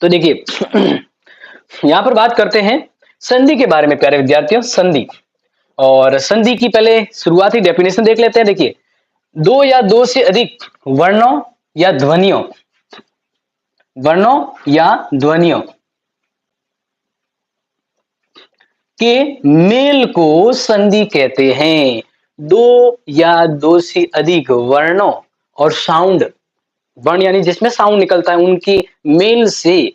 तो देखिए यहाँ पर बात करते हैं संधि के बारे में प्यारे विद्यार्थियों। संधि और संधि की पहले शुरुआती डेफिनेशन देख लेते हैं। देखिए, दो या दो से अधिक वर्णों या ध्वनियों वर्णों या ध्वनियों के मेल को संधि कहते हैं। दो या दो से अधिक वर्णों और साउंड, वर्ण यानी जिसमें साउंड निकलता है, उनके मेल से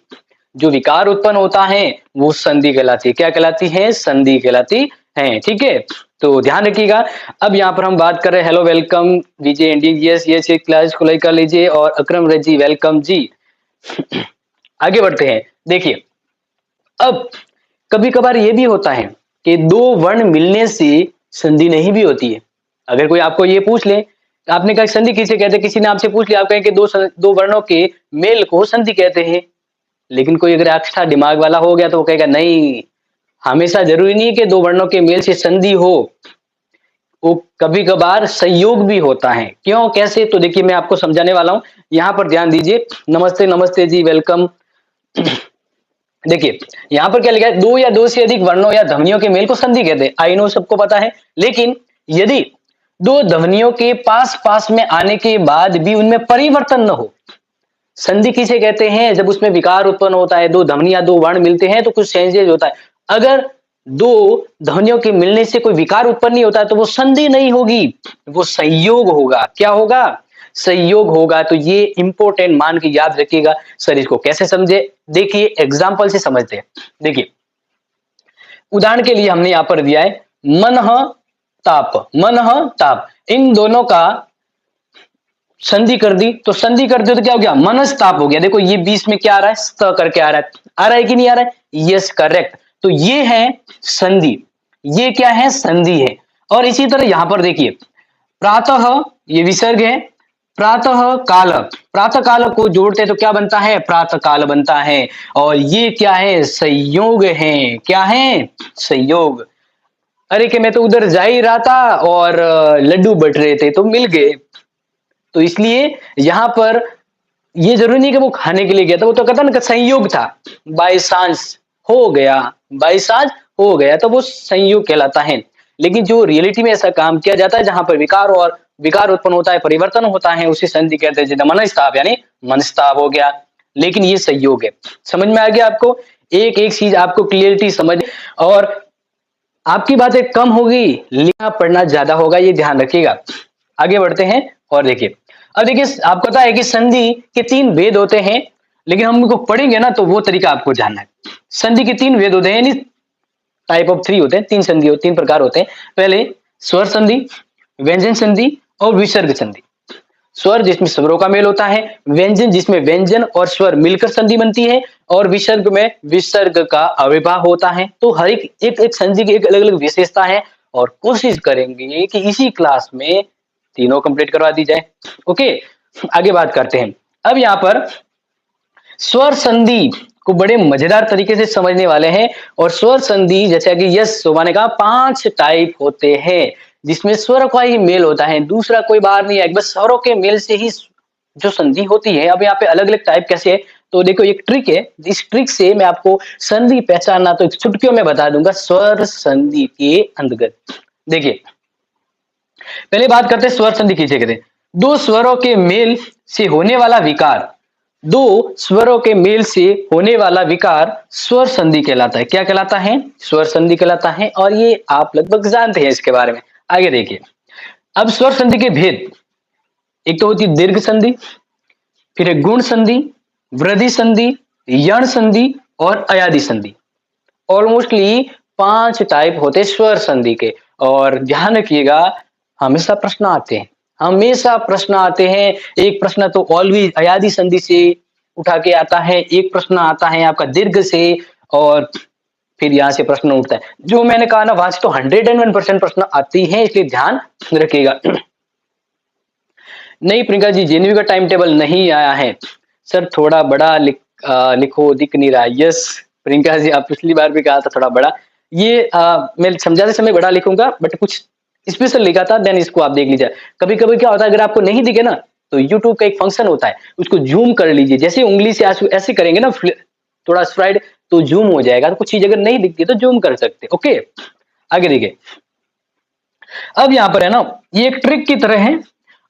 जो विकार उत्पन्न होता है वो संधि कहलाती है। क्या कहलाती है? संधि कहलाती है। ठीक है, तो ध्यान रखिएगा। अब यहाँ पर हम बात कर रहे हैं। हेलो, वेलकम विजय इंडियन, यस यस, ये क्लास को कर लीजिए। और अक्रम रजी, वेलकम जी। आगे बढ़ते हैं। देखिए, अब कभी कभार ये भी होता है कि दो वर्ण मिलने से संधि नहीं भी होती है। अगर कोई आपको ये पूछ ले, आपने कहा संधि किसे कहते हैं, किसी ने आपसे पूछ लिया, आप कहें कि दो वर्णों के मेल को संधि कहते हैं। लेकिन कोई अगर एक्स्ट्रा दिमाग वाला हो गया तो वो कहेगा नहीं, हमेशा जरूरी नहीं है कि दो वर्णों के मेल से संधि हो, वो कभी कभार संयोग भी होता है। क्यों, कैसे? तो देखिए मैं आपको समझाने वाला हूं, यहाँ पर ध्यान दीजिए। नमस्ते नमस्ते जी, वेलकम। देखिए यहाँ पर क्या लिखा है, दो या दो से अधिक वर्णों या ध्वनियों के मेल को संधि कहते हैं। आई नो, सबको पता है। लेकिन यदि दो ध्वनियों के पास पास में आने के बाद भी उनमें परिवर्तन न हो, संधि किसे कहते हैं? जब उसमें विकार उत्पन्न होता है, दो ध्वनि या दो वर्ण मिलते हैं तो कुछ चेंजेज होता है। अगर दो ध्वनियों के मिलने से कोई विकार उत्पन्न नहीं होता है तो वो संधि नहीं होगी, वो संयोग होगा। क्या होगा? संयोग होगा। तो ये इंपॉर्टेंट मान के याद रखिएगा। सर इसको कैसे समझे? देखिए एग्जाम्पल से समझते हैं। देखिए उदाहरण के लिए हमने यहां पर दिया है मनः ताप, मनः ताप, इन दोनों का संधि कर दी। तो संधि कर दी तो क्या हो गया? मनस्ताप हो गया। देखो ये बीच में क्या आ रहा है? स्त करके आ रहा है कि नहीं आ रहा है? Yes, correct. तो ये है संधि, ये क्या है? संधि है। और इसी तरह यहां पर देखिए प्रातः, ये विसर्ग है। प्रातः काल, प्रातः काल को जोड़ते तो क्या बनता है? प्रातः काल बनता है। और ये क्या है? संयोग है। क्या है? संयोग। अरे कि मैं तो उधर जा ही रहा था और लड्डू बट रहे थे तो मिल गए। तो इसलिए यहां पर ये जरूरी नहीं कि वो खाने के लिए गया था, वो तो कहता ना संयोग था, बाय चांस हो गया, बाय चांस हो गया, तो वो संयोग कहलाता है। लेकिन जो रियलिटी में ऐसा काम किया जाता है जहां पर विकार उत्पन्न होता है, परिवर्तन होता है, उसे संधि कहते हैं। जैसे मनस्ताप यानी मनस्ताप हो गया, लेकिन ये संयोग है। समझ में आ गया आपको? एक एक चीज आपको क्लियरिटी समझ, और आपकी बातें कम होगी, लिखना पढ़ना ज्यादा होगा, ये ध्यान रखिएगा। आगे बढ़ते हैं और देखिए, अब देखिए आपको पता है कि संधि के तीन वेद होते हैं, लेकिन हम उनको पढ़ेंगे ना तो वो तरीका आपको जानना है। संधि के तीन वेद होते हैं, यानी टाइप ऑफ थ्री होते हैं, तीन संधि हो, तीन प्रकार होते हैं। पहले स्वर संधि, व्यंजन संधि और विसर्ग संधि। स्वर जिसमें स्वरों का मेल होता है, व्यंजन जिसमें व्यंजन और स्वर मिलकर संधि बनती है, और विसर्ग में विसर्ग का अविर्भाव होता है। तो हर एक संधि की एक अलग अलग विशेषता है, और कोशिश करेंगे कि इसी क्लास में तीनों कंप्लीट करवा दी जाए। ओके, आगे बात करते हैं। अब यहाँ पर स्वर संधि को बड़े मजेदार तरीके से समझने वाले हैं। और स्वर संधि जैसे कि यस शोभा ने कहा 5 टाइप होते हैं, जिसमें स्वर का ही मेल होता है, दूसरा कोई बाहर नहीं है, बस स्वरों के मेल से ही जो संधि होती है। अब यहाँ पे अलग अलग टाइप कैसे है, तो देखो एक ट्रिक है, इस ट्रिक से मैं आपको संधि पहचानना तो चुटकियों में बता दूंगा स्वर संधि के अंतर्गत। देखिए पहले बात करते हैं स्वर संधि किसे कहते हैं। दो स्वरों के मेल से होने वाला विकार, दो स्वरों के मेल से होने वाला विकार स्वर संधि कहलाता है। क्या कहलाता है? स्वर संधि कहलाता है। और ये आप लगभग जानते हैं इसके बारे में। आगे देखिए, अब स्वर संधि के भेद, एक तो होती है दीर्घ संधि, फिर है गुण संधि, वृद्धि संधि, यण संधि और अयादि संधि। ऑलमोस्टली 5 टाइप होते स्वर संधि के। और ध्यान रखिएगा, हमेशा प्रश्न आते हैं, हमेशा प्रश्न आते हैं। एक प्रश्न तो ऑलवेज अयादि संधि से उठा के आता है, एक प्रश्न आता है आपका दीर्घ से, और फिर यहाँ से प्रश्न उठता है। जो मैंने कहा ना, वहां से तो 101% प्रश्न आती है, इसलिए ध्यान रखिएगा। नहीं प्रियंका जी, जेएनयू का टाइम टेबल नहीं आया है सर, थोड़ा बड़ा लिखो, दिख नहीं रहा। यस प्रियंका जी, आप पिछली बार भी कहा था थोड़ा बड़ा, ये मैं समझाते समय बड़ा लिखूंगा, बट कुछ स्पेशल लिखा था, देन इसको आप देख लीजिए। कभी कभी क्या होता है, अगर आपको नहीं दिखे ना तो यूट्यूब का एक फंक्शन होता है, उसको जूम कर लीजिए। जैसे उंगली से ऐसे करेंगे ना, थोड़ा स्लाइड तो जूम हो जाएगा, तो कुछ चीज अगर नहीं दिखती तो जूम कर सकते। ओके, आगे देखिए। अब यहाँ पर है ना, ये एक ट्रिक की तरह है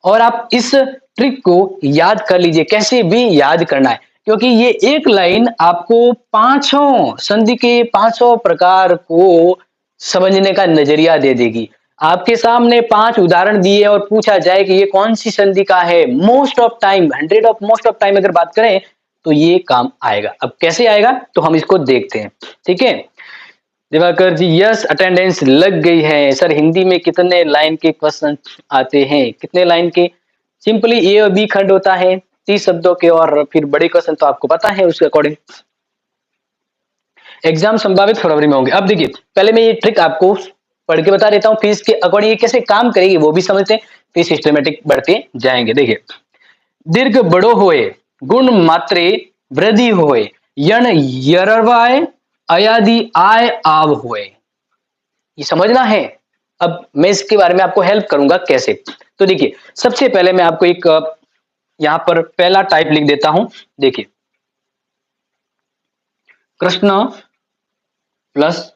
और आप इस ट्रिक को याद कर लीजिए, कैसे भी याद करना है, क्योंकि ये एक लाइन आपको पांचों संधि के पांचों प्रकार को समझने का नजरिया दे देगी। आपके सामने 5 उदाहरण दिए और पूछा जाए कि ये कौन सी संधि का है, most of time 100 of most of time अगर बात करें तो ये काम आएगा। अब कैसे आएगा तो हम इसको देखते हैं, ठीक है। दिवाकर जी, यस अटेंडेंस लग गई है। सर हिंदी में कितने लाइन के क्वेश्चन आते हैं? कितने लाइन के? सिंपली ए और बी खंड होता है 30 शब्दों के, और फिर बड़े क्वेश्चन तो आपको पता है उसके अकॉर्डिंग। एग्जाम संभावित फरवरी में होंगे। अब देखिए, पहले मैं ये ट्रिक आपको पढ़ के बता देता हूँ, फिर इसके अकॉर्डिंग ये कैसे काम करेगी वो भी समझते हैं, फिर सिस्टमेटिक बढ़ते जाएंगे। देखिए, दीर्घ बड़ो होए, गुण मात्रे वृद्धि होए, यण यरवाए, अयादि आय आव होए। ये समझना है। अब मैं इसके बारे में आपको हेल्प करूंगा कैसे। तो देखिए, सबसे पहले मैं आपको एक यहां पर पहला टाइप लिख देता हूं। देखिए, कृष्ण प्लस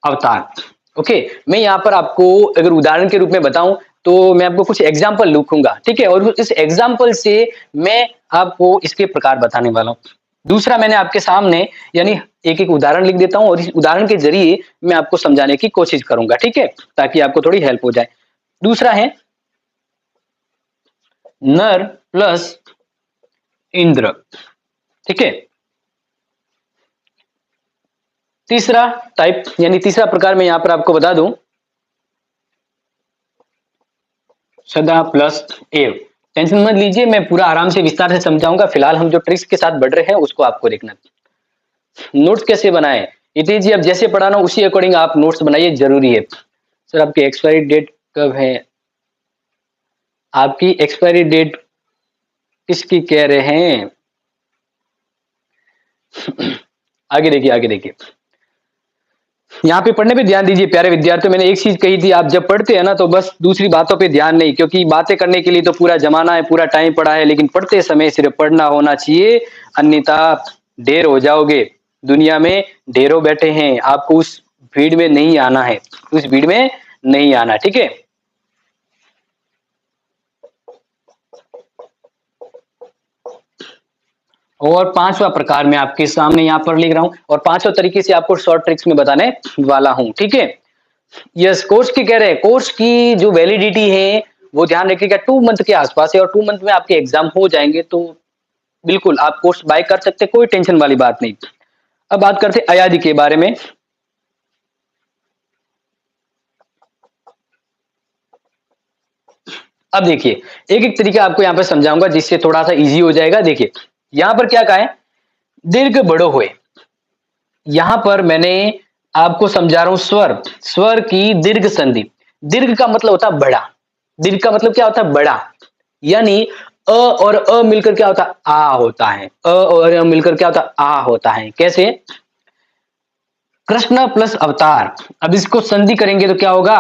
अवतार। ओके, मैं यहां पर आपको अगर उदाहरण के रूप में बताऊं तो मैं आपको कुछ एग्जाम्पल लिखूंगा, ठीक है, और इस एग्जाम्पल से मैं आपको इसके प्रकार बताने वाला हूं। दूसरा, मैंने आपके सामने यानी एक एक उदाहरण लिख देता हूं और इस उदाहरण के जरिए मैं आपको समझाने की कोशिश करूंगा, ठीक है, ताकि आपको थोड़ी हेल्प हो जाए। दूसरा है नर प्लस इंद्र, ठीक है। तीसरा टाइप यानी तीसरा प्रकार मैं यहां पर आपको बता दूं, सदा प्लस एव। टेंशन मत लीजिए, मैं पूरा आराम से विस्तार से समझाऊंगा। फिलहाल हम जो ट्रिक्स के साथ बढ़ रहे हैं उसको आपको देखना। नोट्स कैसे बनाएं? इति जी, अब जैसे पढ़ाना उसी अकॉर्डिंग आप नोट्स बनाइए, जरूरी है। सर आपकी एक्सपायरी डेट कब है? आपकी एक्सपायरी डेट किसकी कह रहे हैं? आगे देखिए, आगे देखिए, यहाँ पे पढ़ने पे ध्यान दीजिए प्यारे विद्यार्थियों। मैंने एक चीज कही थी, आप जब पढ़ते हैं ना तो बस दूसरी बातों पे ध्यान नहीं, क्योंकि बातें करने के लिए तो पूरा जमाना है, पूरा टाइम पड़ा है, लेकिन पढ़ते समय सिर्फ पढ़ना होना चाहिए, अन्यथा ढेर हो जाओगे। दुनिया में ढेरों बैठे हैं, आपको उस भीड़ में नहीं आना है, उस भीड़ में नहीं आना, ठीक है। और पांचवा प्रकार मैं आपके सामने यहाँ पर लिख रहा हूं और पांचों तरीके से आपको शॉर्ट ट्रिक्स में बताने वाला हूं, ठीक है। यस, कोर्स की कह रहे हैं, कोर्स की जो वैलिडिटी है वो ध्यान रखिएगा 2 मंथ के आसपास है, और 2 मंथ में आपके एग्जाम हो जाएंगे, तो बिल्कुल आप कोर्स बाय कर सकते, कोई टेंशन वाली बात नहीं। अब बात करते हैं अयादि के बारे में। अब देखिए, एक एक तरीका आपको यहाँ पर समझाऊंगा जिससे थोड़ा सा इजी हो जाएगा। देखिए, यहाँ पर क्या कहा है, दीर्घ बड़ो हुए। यहां पर मैंने आपको समझा रहा हूं स्वर, स्वर की दीर्घ संधि। दीर्घ का मतलब होता है बड़ा, दीर्घ का मतलब क्या होता है, बड़ा, यानी अ और अ मिलकर क्या होता है, आ होता है। अ और अ मिलकर क्या होता है, आ होता है। कैसे? कृष्ण प्लस अवतार। अब इसको संधि करेंगे तो क्या होगा,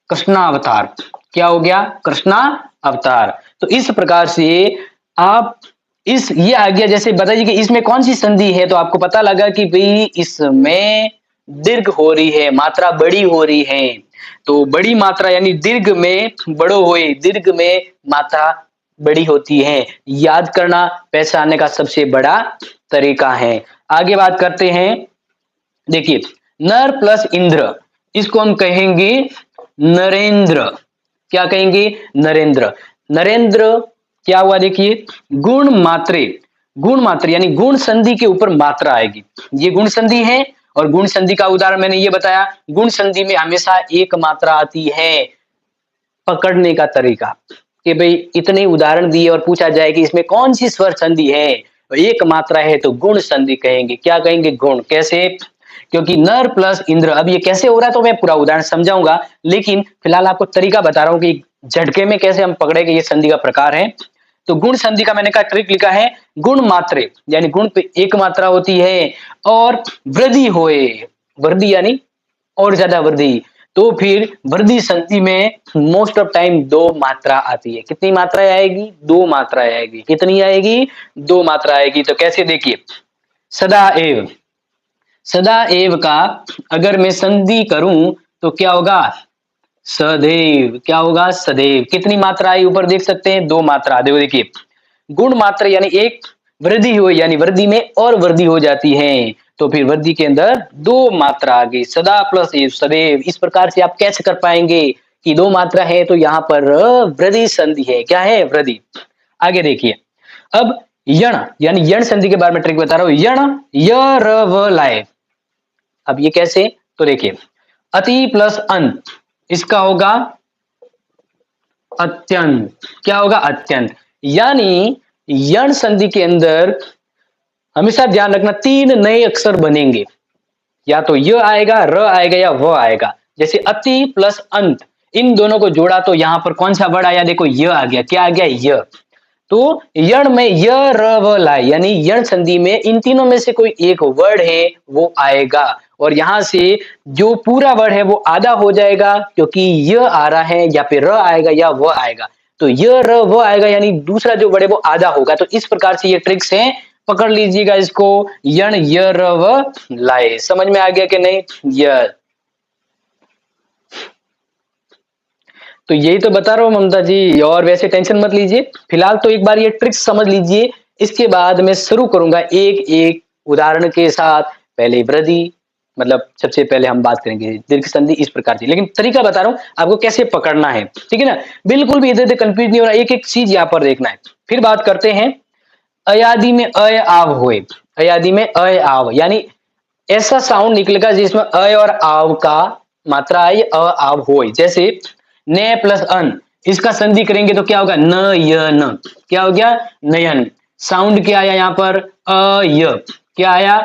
कृष्णावतार। क्या हो गया, कृष्णा अवतार। तो इस प्रकार से आप इस ये आ गया। जैसे बताइए कि इसमें कौन सी संधि है, तो आपको पता लगा कि भाई इसमें दीर्घ हो रही है, मात्रा बड़ी हो रही है। तो बड़ी मात्रा यानी दीर्घ में बड़ो हुए, दीर्घ में मात्रा बड़ी होती है। याद करना पहचानने का सबसे बड़ा तरीका है। आगे बात करते हैं। देखिए, नर प्लस इंद्र, इसको हम कहेंगे नरेंद्र। क्या कहेंगे, नरेंद्र। नरेंद्र क्या हुआ, देखिए, गुण मात्रे, गुण मात्रे यानी गुण संधि के ऊपर मात्रा आएगी। ये गुण संधि है, और गुण संधि का उदाहरण मैंने ये बताया, गुण संधि में हमेशा एक मात्रा आती है। पकड़ने का तरीका कि भाई इतने उदाहरण दिए और पूछा जाए कि इसमें कौन सी स्वर संधि है, एक मात्रा है तो गुण संधि कहेंगे। क्या कहेंगे, गुण। कैसे? क्योंकि नर प्लस इंद्र, अब ये कैसे हो रहा है तो मैं पूरा उदाहरण समझाऊंगा, लेकिन फिलहाल आपको तरीका बता रहा हूं कि झटके में कैसे हम पकड़े कि ये संधि का प्रकार है। तो गुण संधि का मैंने कहा ट्रिक लिखा है, गुण मात्रे यानी गुण पे एक मात्रा होती है, और वृद्धि होए, वृद्धि यानी और ज्यादा वृद्धि। तो फिर वृद्धि संधि में मोस्ट ऑफ टाइम दो मात्रा आती है। कितनी मात्राएं आएगी? दो मात्राएं आएगी। कितनी आएगी? दो मात्रा आएगी। तो कैसे? देखिए, सदाएव, सदाएव का अगर मैं संधि करूं तो क्या होगा? सदैव। क्या होगा? सदैव। कितनी मात्रा आई ऊपर देख सकते हैं? दो मात्रा। देखो, देखिए, गुण मात्रा यानी एक वृद्धि हुई, यानी वृद्धि में और वृद्धि हो जाती है, तो फिर वृद्धि के अंदर दो मात्रा आ गई, सदा प्लस एव, सदैव। इस प्रकार से आप कैसे कर पाएंगे कि दो मात्रा है तो यहाँ पर वृद्धि संधि है। क्या है? वृद्धि। आगे देखिए, अब यण यानी यण संधि के बारे में ट्रिक बता रहा हूं। यण य र व लाए। अब ये कैसे? तो देखिए, अति प्लस अंत, इसका होगा अत्यंत। क्या होगा? अत्यंत। यानी यण संधि के अंदर हमेशा ध्यान रखना तीन नए अक्षर बनेंगे, या तो य आएगा, र आएगा या व आएगा। जैसे अति प्लस अंत, इन दोनों को जोड़ा तो यहां पर कौन सा वर्ड आया? देखो, य आ गया। क्या आ गया? य। तो यण में य र व लाए, यानी यण संधि में इन तीनों में से कोई एक वर्ड है वो आएगा, और यहां से जो पूरा वर्ड है वो आधा हो जाएगा, क्योंकि य आ रहा है, या फिर र आएगा या व आएगा। तो य र व आएगा, यानी दूसरा जो वर्ड है वो आधा होगा। तो इस प्रकार से ये ट्रिक्स हैं, पकड़ लीजिएगा इसको। यण य र व लाए। समझ में आ गया कि नहीं? तो यही तो बता रहा हूँ ममता जी, और वैसे टेंशन मत लीजिए, फिलहाल तो एक बार ये ट्रिक्स समझ लीजिए। इसके बाद मैं शुरू करूंगा एक एक उदाहरण के साथ। पहले वृद्धि, मतलब सबसे पहले हम बात करेंगे दीर्घ संधि, इस प्रकार से। लेकिन तरीका बता रहा हूँ आपको कैसे पकड़ना है, ठीक है ना? बिल्कुल भी इधर उधर कंफ्यूज नहीं होना, एक एक चीज यहाँ पर देखना है। फिर बात करते हैं अयादि में अय आव होए। अयादि में अय आव, यानी ऐसा साउंड निकलेगा जिसमें अय और आव का मात्रा आई, अ आव होए। जैसे ने प्लस अन, इसका संधि करेंगे तो क्या होगा? न य न। क्या हो गया? नयन। साउंड क्या आया यहाँ पर? अ य। क्या आया?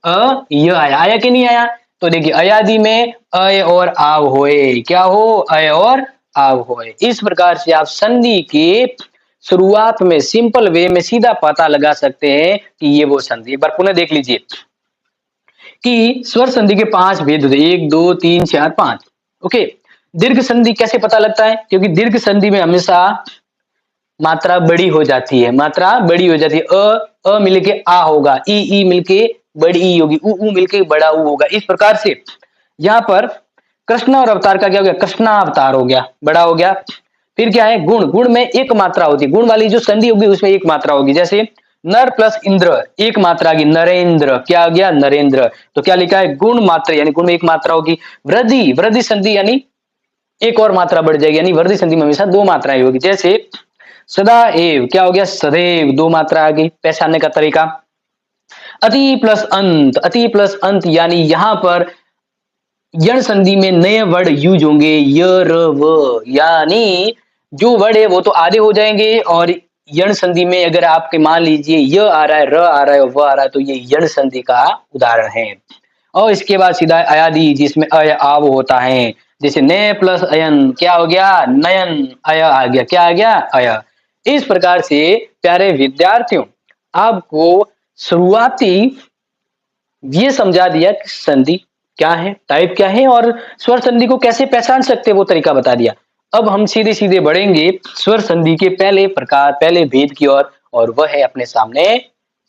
अ य आया। आया कि नहीं आया? तो देखिए, अयादि में अय और आव होए। क्या हो? अय और आव होए। इस प्रकार से आप संधि के शुरुआत में सिंपल वे में सीधा पता लगा सकते हैं कि ये वो संधि। एक बार पुनः देख लीजिए कि स्वर संधि के 5 भेद होते हैं, 1 2 3 4 5। ओके। दीर्घ संधि कैसे पता लगता है? क्योंकि दीर्घ संधि में हमेशा मात्रा बड़ी हो जाती है, मात्रा बड़ी हो जाती है। अ मिलके आ होगा, ई मिलके बड़ी ई होगी, उ मिलके बड़ा ऊ होगा। इस प्रकार से यहाँ पर कृष्ण और अवतार का क्या हो गया? कृष्णा अवतार हो गया, बड़ा हो गया। फिर क्या है? गुण। गुण में एक मात्रा होती है, गुण वाली जो संधि होगी उसमें एक मात्रा होगी। जैसे नर प्लस इंद्र, एक मात्रा की नरेंद्र। क्या आ गया? नरेंद्र। तो क्या लिखा है? गुण मात्रा, यानी गुण में एक मात्रा होगी। वृद्धि, वृद्धि संधि यानी एक और मात्रा बढ़ जाएगी, यानी वृद्धि संधि में हमेशा दो मात्राएं होगी। जैसे सदाएव, क्या हो गया? सदैव, दो मात्रा आ गई। पहचानने का तरीका, अति प्लस अंत, अति प्लस अंत, यानी यहां पर यण संधि में नए वर्ड यूज होंगे, य र व, यानी जो वर्ड है वो तो आधे हो जाएंगे, और यण संधि में अगर आपके मान लीजिए य आ रहा है, र आ रहा है, व आ रहा है, तो ये यण संधि का उदाहरण है। और इसके बाद सीधा अयादि, जिसमें अय आव होता है। जैसे ने प्लस अयन, क्या हो गया? नयन। अय आ गया। क्या आ गया? अय। इस प्रकार से प्यारे विद्यार्थियों, आपको शुरुआती ये समझा दिया कि संधि क्या है, टाइप क्या है, और स्वर संधि को कैसे पहचान सकते हैं वो तरीका बता दिया। अब हम सीधे सीधे बढ़ेंगे स्वर संधि के पहले प्रकार, पहले भेद की ओर, और वह है अपने सामने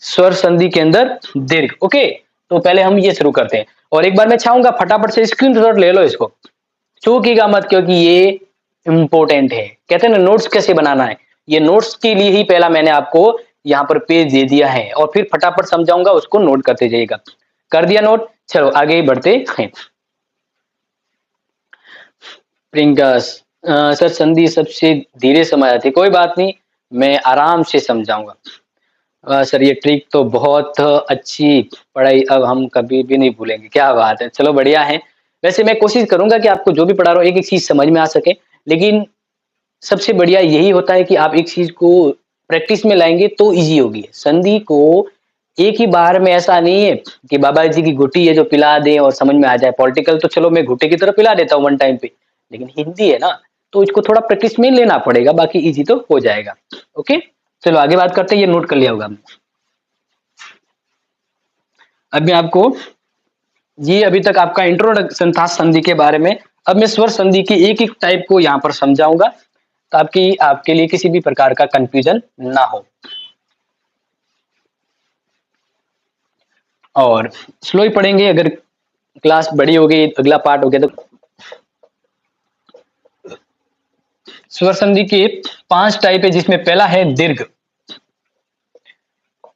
स्वर संधि के अंदर दीर्घ। ओके, तो पहले हम ये शुरू करते हैं, और एक बार मैं चाहूंगा फटाफट से स्क्रीनशॉट ले लो इसको, चूकिएगा मत, क्योंकि ये इंपॉर्टेंट है। कहते हैं ना नोट्स कैसे बनाना है, ये नोट्स के लिए ही पहला मैंने आपको यहाँ पर पेज दे दिया है, और फिर फटाफट समझाऊंगा, उसको नोट करते जाइएगा। कर दिया नोट? चलो आगे ही बढ़ते हैं। प्रियंका सर, संधि सबसे धीरे समझ आती है। कोई बात नहीं, मैं आराम से समझाऊंगा। सर ये ट्रिक तो बहुत अच्छी पढ़ाई, अब हम कभी भी नहीं भूलेंगे। क्या बात है, चलो बढ़िया है। वैसे मैं कोशिश करूंगा कि आपको जो भी पढ़ा रहा हूँ एक एक चीज समझ में आ सके, लेकिन सबसे बढ़िया यही होता है कि आप एक चीज को प्रैक्टिस में लाएंगे तो इजी होगी। संधि को एक ही बार में ऐसा नहीं है कि बाबा जी की घुटी है जो पिला दें और समझ में आ जाए। पॉलिटिकल तो चलो मैं घुटे की तरह पिला देता हूँ वन टाइम पे, लेकिन हिंदी है ना, तो इसको थोड़ा प्रैक्टिस में लेना पड़ेगा, बाकी इजी तो हो जाएगा। ओके, चलो आगे बात करते हैं। ये नोट कर लिया होगा। अब मैं आपको ये अभी तक आपका इंट्रोडक्शन था संधि के बारे में। अब मैं स्वर संधि की एक एक टाइप को यहाँ पर समझाऊंगा ताकि आपके लिए किसी भी प्रकार का कंफ्यूजन ना हो। और स्लो ही पढ़ेंगे, अगर क्लास बड़ी हो गई, अगला पार्ट हो गया तो। स्वर संधि के 5 टाइप है, जिसमें पहला है दीर्घ।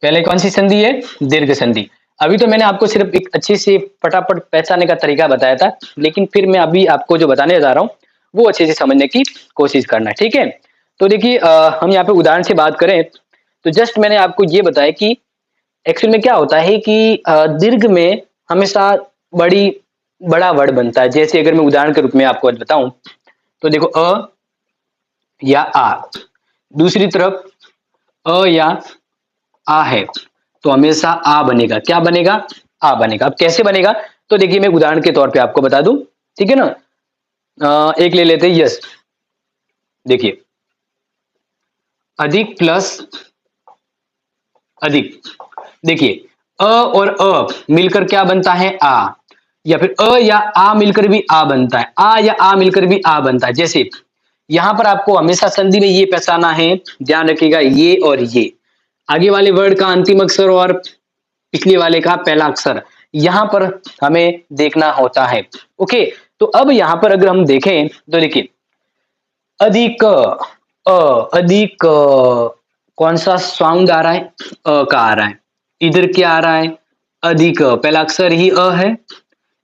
पहले कौन सी संधि है? दीर्घ संधि। अभी तो मैंने आपको सिर्फ एक अच्छे से फटाफट पहचानने का तरीका बताया था, लेकिन फिर मैं अभी आपको जो बताने जा रहा हूं वो अच्छे से समझने की कोशिश करना, ठीक है। तो देखिए, हम यहाँ पे उदाहरण से बात करें तो जस्ट मैंने आपको ये बताया कि एक्चुअल में क्या होता है कि दीर्घ में हमेशा बड़ा वर्ड बनता है। जैसे अगर मैं उदाहरण के रूप में आपको बताऊं तो देखो, अ या आ, दूसरी तरफ अ या आ है तो हमेशा आ बनेगा। क्या बनेगा? आ बनेगा। अब कैसे बनेगा? तो देखिए, मैं उदाहरण के तौर पे आपको बता दूं, ठीक है ना। एक ले लेते हैं यस। देखिए, अधिक प्लस अधिक। देखिए, अ और अ मिलकर क्या बनता है? आ। या फिर अ या आ मिलकर भी आ बनता है, आ या आ मिलकर भी आ बनता है। जैसे यहां पर आपको हमेशा संधि में ये पहचाना है, ध्यान रखिएगा, ये और ये आगे वाले वर्ड का अंतिम अक्षर और पिछले वाले का पहला अक्षर, यहां पर हमें देखना होता है। ओके, तो अब यहां पर अगर हम देखें तो देखिए, अधिक अधिक कौन सा साउंड आ रहा है? अ का आ रहा है। इधर क्या आ रहा है? अधिक, पहला अक्षर ही अ है।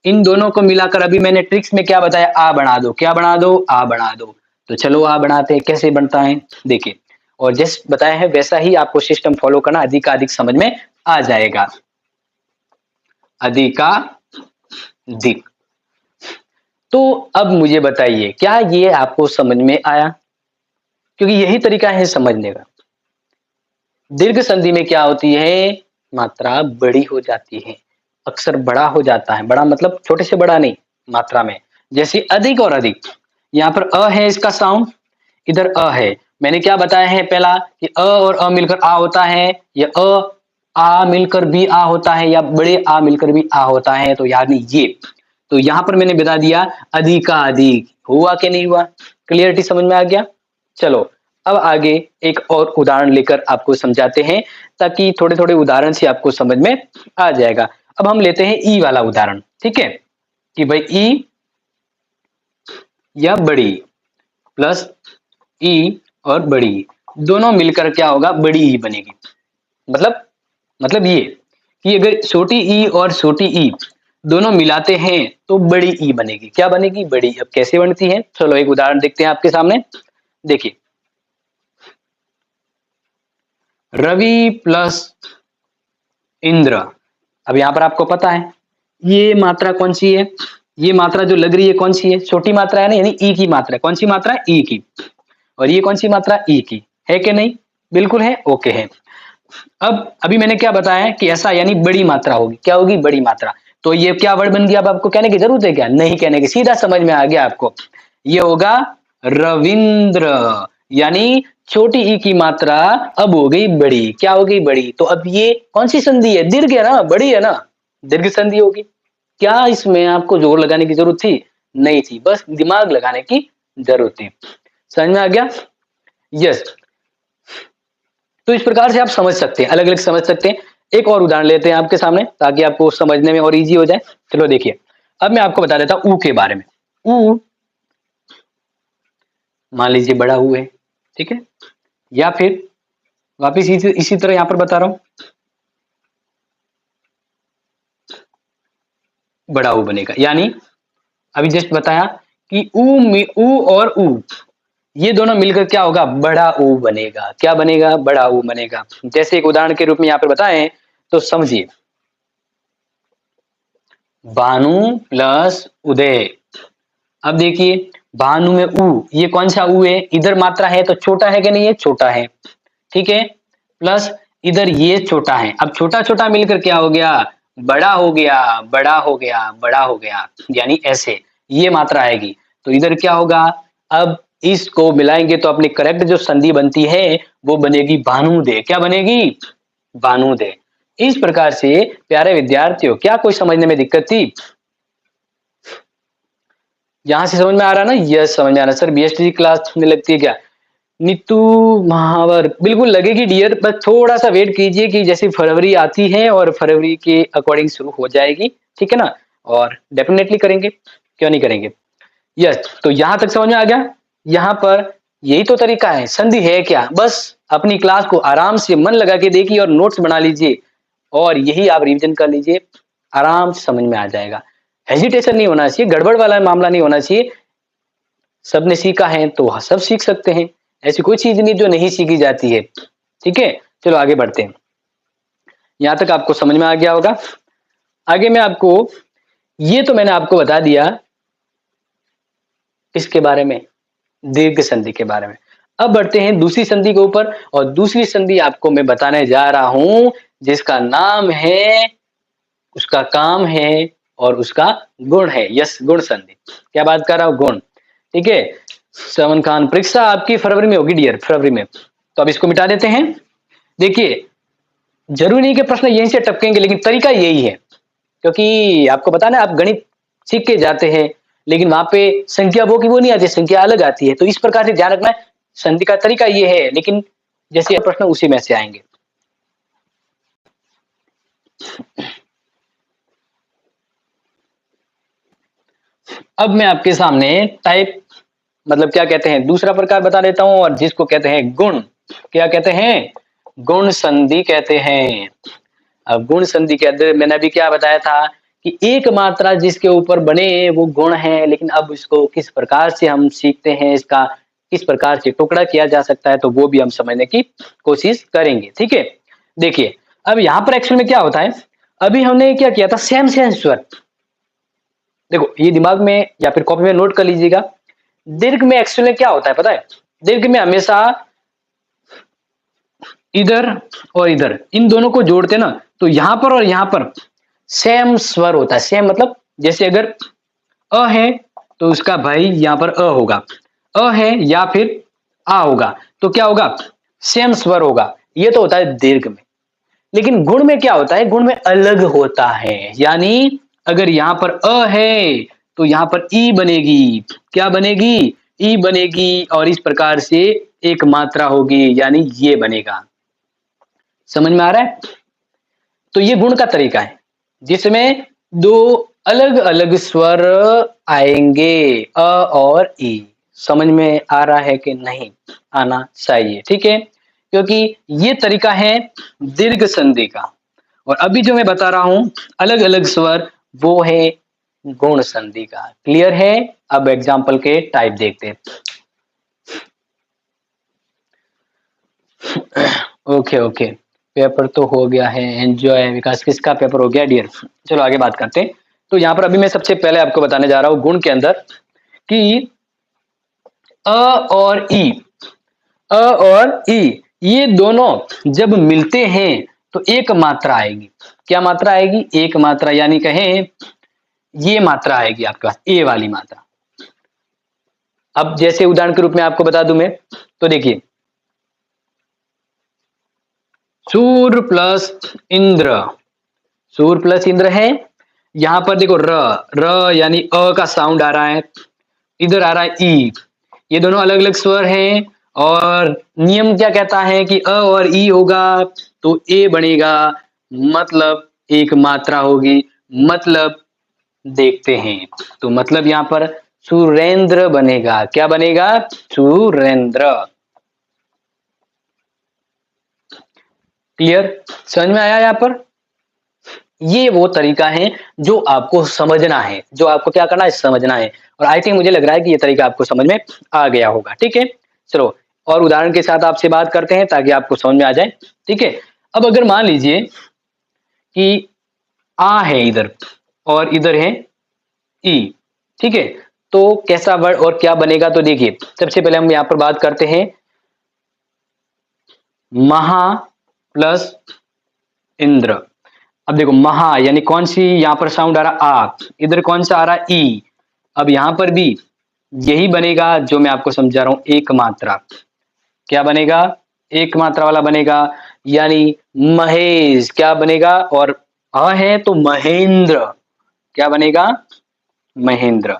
इन दोनों को मिलाकर अभी मैंने ट्रिक्स में क्या बताया? आ बना दो। क्या बना दो? आ बना दो। तो चलो आ बनाते हैं। कैसे बनता है देखिए, और जैसे बताया है वैसा ही आपको सिस्टम फॉलो करना, अधिकाधिक समझ में आ जाएगा। अधिकाधिक। तो अब मुझे बताइए, क्या ये आपको समझ में आया? क्योंकि यही तरीका है समझने का। दीर्घ संधि में क्या होती है? मात्रा बड़ी हो जाती है, अक्षर बड़ा हो जाता है। बड़ा मतलब छोटे से बड़ा नहीं, मात्रा में। जैसे अधिक और अधिक, यहाँ पर अ है, इसका साउंड, इधर अ है। मैंने क्या बताया है पहला कि अ और अ मिलकर आ होता है, या अ आ मिलकर भी आ होता है, या बड़े आ मिलकर भी आ होता है, तो यानी ये। तो यहां पर मैंने बता दिया अधिकाधिक। हुआ कि नहीं हुआ? क्लियरिटी समझ में आ गया? चलो, अब आगे एक और उदाहरण लेकर आपको समझाते हैं, ताकि थोड़े थोड़े उदाहरण से आपको समझ में आ जाएगा। अब हम लेते हैं ई वाला उदाहरण, ठीक है, कि भाई ई या बड़ी प्लस ई और बड़ी दोनों मिलकर क्या होगा? बड़ी ई बनेगी। मतलब ये कि अगर छोटी ई और छोटी ई दोनों मिलाते हैं तो बड़ी ई बनेगी। क्या बनेगी? बड़ी। अब कैसे बनती है? चलो एक उदाहरण देखते हैं आपके सामने। देखिए, रवि प्लस इंद्र। अब यहां पर आपको पता है ये मात्रा कौन सी है? ये मात्रा जो लग रही है कौन सी है? छोटी मात्रा है ना, यानी ई की मात्रा। कौन सी मात्रा? ई की। और ये कौन सी मात्रा? ई की। है कि नहीं? बिल्कुल है, ओके है। अब अभी मैंने क्या बताया कि ऐसा यानी बड़ी मात्रा होगी। क्या होगी? बड़ी मात्रा। तो ये क्या वर्ड बन गया? अब आपको कहने की जरूरत है क्या? नहीं कहने की, सीधा समझ में आ गया आपको। ये होगा रविंद्र। यानी छोटी ई की मात्रा अब हो गई बड़ी। क्या हो गई? बड़ी। तो अब ये कौन सी संधि है? दीर्घ है ना, बड़ी है ना, दीर्घ संधि होगी। क्या इसमें आपको जोर लगाने की जरूरत थी? नहीं थी, बस दिमाग लगाने की जरूरत थी। समझ में आ गया? यस। तो इस प्रकार से आप समझ सकते हैं, अलग अलग समझ सकते हैं। एक और उदाहरण लेते हैं आपके सामने ताकि आपको समझने में और इजी हो जाए। चलो देखिए, अब मैं आपको बता देता हूं ऊ के बारे में। ऊ मान लीजिए बड़ा ऊ है, ठीक है, या फिर वापिस इसी तरह यहां पर बता रहा हूं, बड़ा ऊ बनेगा। यानी अभी जस्ट बताया कि ऊ में ऊ और ऊ ये दोनों मिलकर क्या होगा? बड़ा ऊ बनेगा। क्या बनेगा? बड़ा ऊ बनेगा। जैसे एक उदाहरण के रूप में यहाँ पे बताएं तो समझिए, भानु प्लस उदय। अब देखिए, भानु में ऊ, ये कौन सा ऊ है? इधर मात्रा है तो छोटा है कि नहीं है? छोटा है, ठीक है। प्लस इधर ये छोटा है। अब छोटा छोटा मिलकर क्या हो गया? बड़ा हो गया, बड़ा हो गया, बड़ा हो गया। यानी ऐसे ये मात्रा आएगी। तो इधर क्या होगा? अब इसको मिलाएंगे तो अपनी करेक्ट जो संधि बनती है वो बनेगी भानुदे। क्या बनेगी? भानुदे। इस प्रकार से प्यारे विद्यार्थियों, क्या कोई समझने में दिक्कत थी? यहां से समझ में आ रहा ना? यस, समझ में आ रहा। सर बीएसटी क्लास में लगती है क्या? नीतू महावर बिल्कुल लगेगी डियर, बस थोड़ा सा वेट कीजिए कि जैसे फरवरी आती है और फरवरी के अकॉर्डिंग शुरू हो जाएगी, ठीक है ना? और डेफिनेटली करेंगे, क्यों नहीं करेंगे? यस, तो यहां तक समझ में आ गया। यहाँ पर यही तो तरीका है। संधि है क्या? बस अपनी क्लास को आराम से मन लगा के देखिए और नोट्स बना लीजिए और यही आप रिवीजन कर लीजिए, आराम से समझ में आ जाएगा। हेजिटेशन नहीं होना चाहिए, गड़बड़ वाला मामला नहीं होना चाहिए। सबने सीखा है तो सब सीख सकते हैं, ऐसी कोई चीज नहीं जो नहीं सीखी जाती है, ठीक है? चलो आगे बढ़ते हैं। यहां तक आपको समझ में आ गया होगा। आगे मैं आपको, ये तो मैंने आपको बता दिया इसके बारे में, दीर्घ संधि के बारे में। अब बढ़ते हैं दूसरी संधि के ऊपर, और दूसरी संधि आपको मैं बताने जा रहा हूं जिसका नाम है, उसका काम है और उसका गुण है। यस, गुण संधि। क्या बात कर रहा हूं? गुण, ठीक है। श्रवण खान, परीक्षा आपकी फरवरी में होगी डियर, फरवरी में, तो अब इसको मिटा देते हैं। देखिए, जरूरी नहीं कि प्रश्न यहीं से टपकेंगे, लेकिन तरीका यही है, क्योंकि आपको पता ना, आप गणित सीख के जाते हैं लेकिन वहां पे संख्या वो की वो नहीं आती, संख्या अलग आती है, तो इस प्रकार से ध्यान रखना है। संधि का तरीका ये है, लेकिन जैसे प्रश्न उसी में से आएंगे। अब मैं आपके सामने टाइप, मतलब क्या कहते हैं, दूसरा प्रकार बता देता हूं, और जिसको कहते हैं गुण। क्या कहते हैं? गुण संधि कहते हैं। अब गुण संधि के अंदर मैंने अभी क्या बताया था कि एक मात्रा जिसके ऊपर बने वो गुण है, लेकिन अब इसको किस प्रकार से हम सीखते हैं, इसका किस प्रकार से टुकड़ा किया जा सकता है, तो वो भी हम समझने की कोशिश करेंगे, ठीक है? देखिए, अब यहाँ पर एक्चुअल में क्या होता है, अभी हमने क्या किया था, सेम सेम स्वर। देखो, ये दिमाग में या फिर कॉपी में नोट कर लीजिएगा। दीर्घ में एक्चुअल में क्या होता है पता है? दीर्घ में हमेशा इधर और इधर, इन दोनों को जोड़ते ना, तो यहां पर और यहां पर सेम स्वर होता है। सेम मतलब जैसे अगर अ है तो उसका भाई यहां पर अ होगा, अ है या फिर आ होगा, तो क्या होगा? सेम स्वर होगा। ये तो होता है दीर्घ में। लेकिन गुण में क्या होता है? गुण में अलग होता है, यानी अगर यहां पर अ है तो यहां पर ई बनेगी। क्या बनेगी? ई बनेगी, और इस प्रकार से एक मात्रा होगी, यानी ये बनेगा। समझ में आ रहा है? तो ये गुण का तरीका है जिसमें दो अलग अलग स्वर आएंगे, अ और ई। समझ में आ रहा है कि नहीं? आना चाहिए, ठीक है? क्योंकि ये तरीका है दीर्घ संधि का, और अभी जो मैं बता रहा हूं अलग अलग स्वर, वो है गुण संधि का। क्लियर है? अब एग्जाम्पल के टाइप देखते हैं। ओके ओके, पेपर तो हो गया है, एंजॉय। विकास, किसका पेपर हो गया डियर? चलो आगे बात करते हैं। तो यहाँ पर अभी मैं सबसे पहले आपको बताने जा रहा हूँ गुण के अंदर कि अ और ई, अ और ई, ये दोनों जब मिलते हैं तो एक मात्रा आएगी। क्या मात्रा आएगी? एक मात्रा, यानी कहें ये मात्रा आएगी आपके पास, ए वाली मात्रा। अब जैसे उदाहरण के रूप में आपको बता दूं मैं, तो देखिए, सूर्य प्लस इंद्र, सूर्य प्लस इंद्र है। यहां पर देखो र, र यानी अ का साउंड आ रहा है, इधर आ रहा है ई। ये दोनों अलग अलग स्वर हैं, और नियम क्या कहता है कि अ और ई होगा तो ए बनेगा, मतलब एक मात्रा होगी। मतलब देखते हैं, तो मतलब यहां पर सुरेंद्र बनेगा। क्या बनेगा? सुरेंद्र। क्लियर? समझ में आया? यहां पर ये वो तरीका है जो आपको समझना है, जो आपको क्या करना है, समझना है। और आई थिंक, मुझे लग रहा है कि ये तरीका आपको समझ में आ गया होगा, ठीक है? चलो, और उदाहरण के साथ आपसे बात करते हैं ताकि आपको समझ में आ जाए, ठीक है? अब अगर मान लीजिए कि आ है इधर और इधर है ई, ठीक है? तो कैसा वर्ड और क्या बनेगा? तो देखिए, सबसे पहले हम यहां पर बात करते हैं महा प्लस इंद्र। अब देखो, महा यानी कौन सी यहां पर साउंड आ रहा? आ। इधर कौन सा आ रहा? ई। अब यहां पर भी यही बनेगा जो मैं आपको समझा रहा हूं, एक मात्रा। क्या बनेगा? एक मात्रा वाला बनेगा। यानी महेश क्या बनेगा, और अ है तो महेंद्र क्या बनेगा, महेंद्र।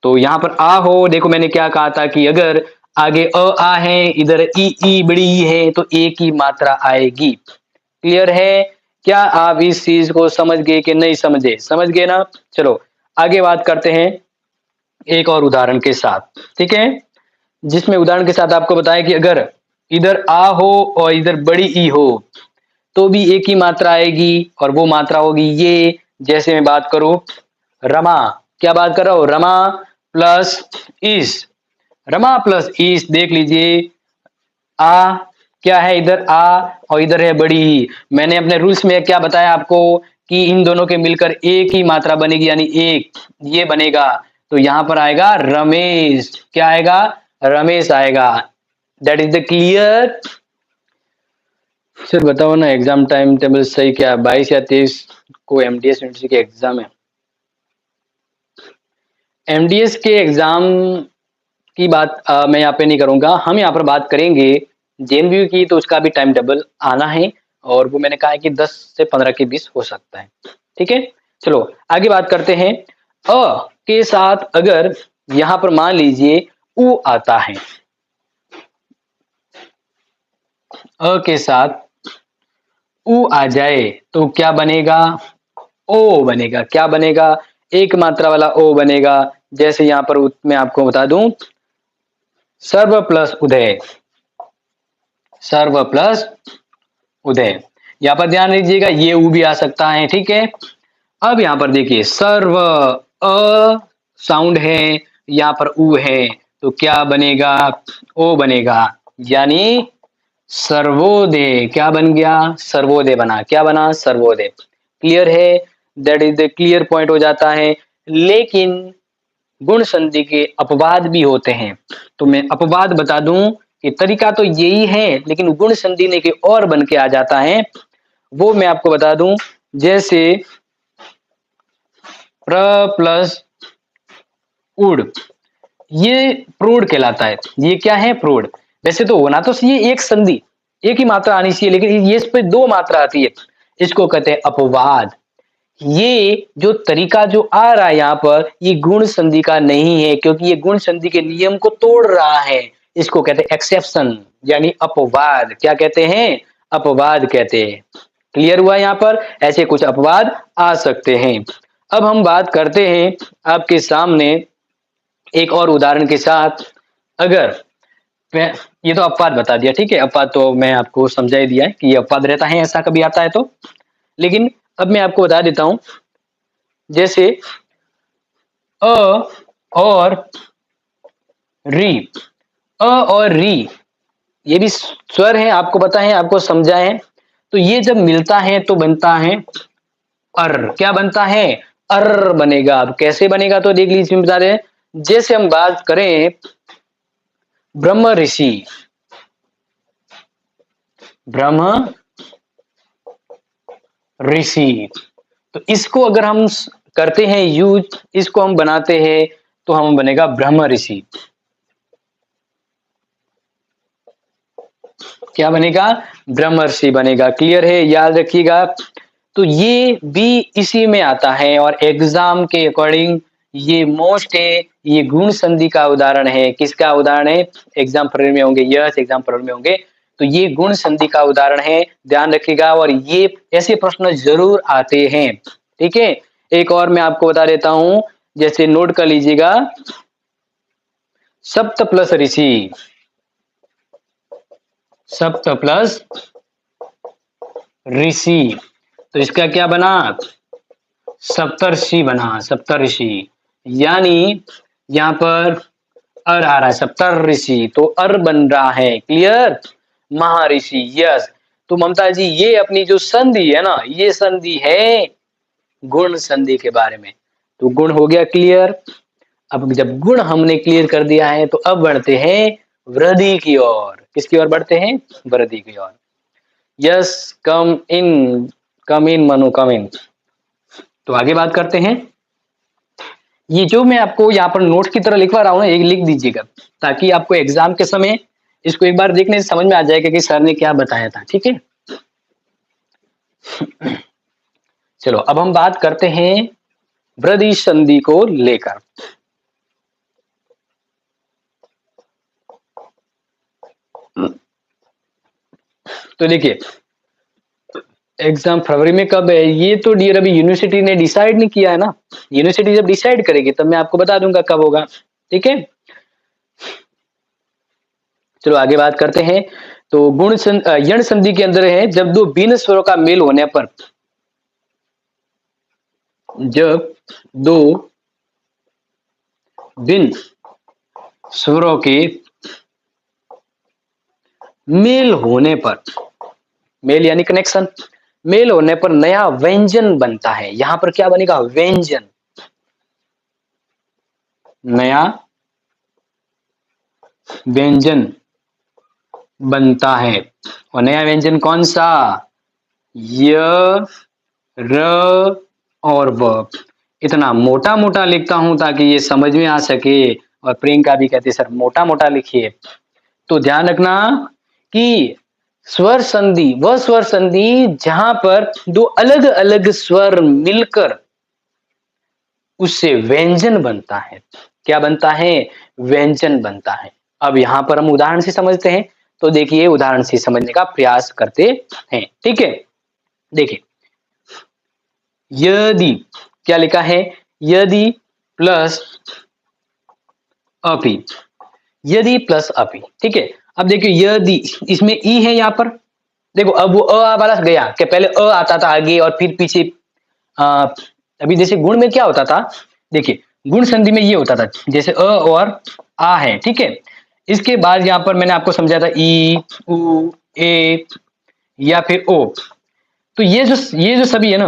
तो यहाँ पर आ हो, देखो मैंने क्या कहा था कि अगर आगे आ है, इधर ई बड़ी ई है, तो ए की मात्रा आएगी। क्लियर है? क्या आप इस चीज को समझ गए कि नहीं समझे? समझ गए ना? चलो आगे बात करते हैं एक और उदाहरण के साथ, ठीक है, जिसमें उदाहरण के साथ आपको बताया कि अगर इधर आ हो और इधर बड़ी ई हो तो भी एक ही मात्रा आएगी, और वो मात्रा होगी ये। जैसे मैं बात करूं रमा, क्या बात कर रहा हूं, रमा प्लस इस, रमा प्लस इस, देख लीजिए आ क्या है, इधर आ और इधर है बड़ी ई। मैंने अपने रूल्स में क्या बताया आपको कि इन दोनों के मिलकर एक ही मात्रा बनेगी, यानी एक ये बनेगा। तो यहां पर आएगा रमेश, क्या आएगा, रमेश आएगा। That is the clear. Sir बताओ ना एग्जाम टाइम टेबल सही क्या, 22 या 23 को एमडीएस यूनिवर्सिटी के एग्जाम है। एमडीएस के एग्जाम की बात मैं यहाँ पे नहीं करूंगा, हम यहाँ पर बात करेंगे जेएनयू की, तो उसका भी टाइम टेबल आना है, और वो मैंने कहा है कि 10 से 15 के बीच हो सकता है। ठीक है, चलो आगे बात करते हैं। अ के साथ अगर यहाँ पर मान लीजिए उ आता है, अ के साथ उ आ जाए तो क्या बनेगा, ओ बनेगा। क्या बनेगा, एक मात्रा वाला ओ बनेगा। जैसे यहाँ पर मैं आपको बता दूं, सर्व प्लस उदय, सर्व प्लस उदय। यहाँ पर ध्यान दीजिएगा ये उ भी आ सकता है, ठीक है। अब यहाँ पर देखिए सर्व अ साउंड है, यहाँ पर उ है, तो क्या बनेगा, ओ बनेगा, यानी सर्वोदय। क्या बन गया, सर्वोदय बना। क्या बना, सर्वोदय। क्लियर है? That is the clear point हो जाता है। लेकिन गुण संधि के अपवाद भी होते हैं, तो मैं अपवाद बता दूं कि तरीका तो यही है, लेकिन गुण संधि ने के और बन के आ जाता है, वो मैं आपको बता दूं। जैसे प्र प्लस उड़, ये प्रूढ़ कहलाता है। ये क्या है, प्रूढ़। वैसे तो होना तो ये एक संधि, एक ही मात्रा आनी चाहिए, लेकिन ये इस पे दो मात्रा आती है, इसको कहते हैं अपवाद। ये जो तरीका जो आ रहा है यहाँ पर, ये गुण संधि का नहीं है, क्योंकि ये गुण संधि के नियम को तोड़ रहा है। इसको कहते हैं एक्सेप्शन, यानी अपवाद। क्या कहते हैं, अपवाद कहते हैं। क्लियर हुआ? यहाँ पर ऐसे कुछ अपवाद आ सकते हैं। अब हम बात करते हैं आपके सामने एक और उदाहरण के साथ। अगर ये तो अपवाद बता दिया, ठीक है, अपवाद तो मैं आपको समझा ही दिया है कि ये अपवाद रहता है, ऐसा कभी आता है तो। लेकिन अब मैं आपको बता देता हूं, जैसे अ और री, अ और री ये भी स्वर है, आपको पता है, आपको समझा है। तो ये जब मिलता है तो बनता है अर। क्या बनता है, अर बनेगा। अब कैसे बनेगा तो देख लीजिए, बता रहे हैं। जैसे हम बात करें ब्रह्म ऋषि, ब्रह्म ऋषि, तो इसको अगर हम करते हैं यूज, इसको हम बनाते हैं, तो हम बनेगा ब्रह्म ऋषि। क्या बनेगा, ब्रह्मर्षि बनेगा। क्लियर है? याद रखिएगा। तो ये भी इसी में आता है, और एग्जाम के अकॉर्डिंग ये मोस्ट है। ये गुण संधि का उदाहरण है। किसका उदाहरण है, एग्जाम पढ़ने में होंगे, यस एग्जाम पढ़ने में होंगे, तो ये गुण संधि का उदाहरण है। ध्यान रखिएगा, और ये ऐसे प्रश्न जरूर आते हैं, ठीक है। एक और मैं आपको बता देता हूं, जैसे नोट कर लीजिएगा, सप्त प्लस ऋषि, सप्त प्लस ऋषि, तो इसका क्या बना, सप्तर्षि बना, सप्तर्षि। यानी यहां पर अर आ रहा है, सप्तर्षि, तो अर बन रहा है। क्लियर? महर्षि, यस। तो ममता जी ये अपनी जो संधि है ना, ये संधि है गुण संधि के बारे में। तो गुण हो गया क्लियर। अब जब गुण हमने क्लियर कर दिया है, तो अब बढ़ते हैं वृद्धि की ओर। किसकी ओर बढ़ते हैं, वृद्धि की ओर। यस, कम इन मनु, कम इन। तो आगे बात करते हैं। ये जो मैं आपको यहाँ पर नोट्स की तरह लिखवा रहा हूँ ना, एक लिख दीजिएगा, ताकि आपको एग्जाम के समय इसको एक बार देखने से समझ में आ जाएगा कि सर ने क्या बताया था, ठीक है। चलो अब हम बात करते हैं वृद्धि संधि को लेकर। तो देखिए एग्जाम फरवरी में कब है ये तो डियर अभी यूनिवर्सिटी ने डिसाइड नहीं किया है ना। यूनिवर्सिटी जब डिसाइड करेगी तब मैं आपको बता दूंगा कब होगा। ठीक है, चलो आगे बात करते हैं। तो यण संधि के अंदर है जब दो भिन्न स्वरों का मेल होने पर, जब दो भिन्न स्वरों के मेल होने पर, मेल यानी कनेक्शन, मेल होने पर नया व्यंजन बनता है। यहां पर क्या बनेगा? व्यंजन, नया व्यंजन बनता है। और नया व्यंजन कौन सा? य, र और व। इतना मोटा मोटा लिखता हूं ताकि ये समझ में आ सके। और प्रियंका भी कहती है सर मोटा मोटा लिखिए। तो ध्यान रखना कि स्वर संधि वह स्वर संधि जहां पर दो अलग अलग स्वर मिलकर उससे व्यंजन बनता है। क्या बनता है? व्यंजन बनता है। अब यहां पर हम उदाहरण से समझते हैं। तो देखिए उदाहरण से समझने का प्रयास करते हैं। ठीक है, देखिए यदि, क्या लिखा है? यदि प्लस अपि, यदि प्लस अपि। ठीक है, अब देखिए यदि, इसमें ई है यहां पर। देखो अब वो अ वाला गया कि पहले अ आता था आगे और फिर पीछे। अभी जैसे गुण में क्या होता था, देखिए गुण संधि में ये होता था जैसे अ और आ है। ठीक है, इसके बाद यहां पर मैंने आपको समझाया था ई, उ, ए या फिर ओ। तो ये जो सभी है ना,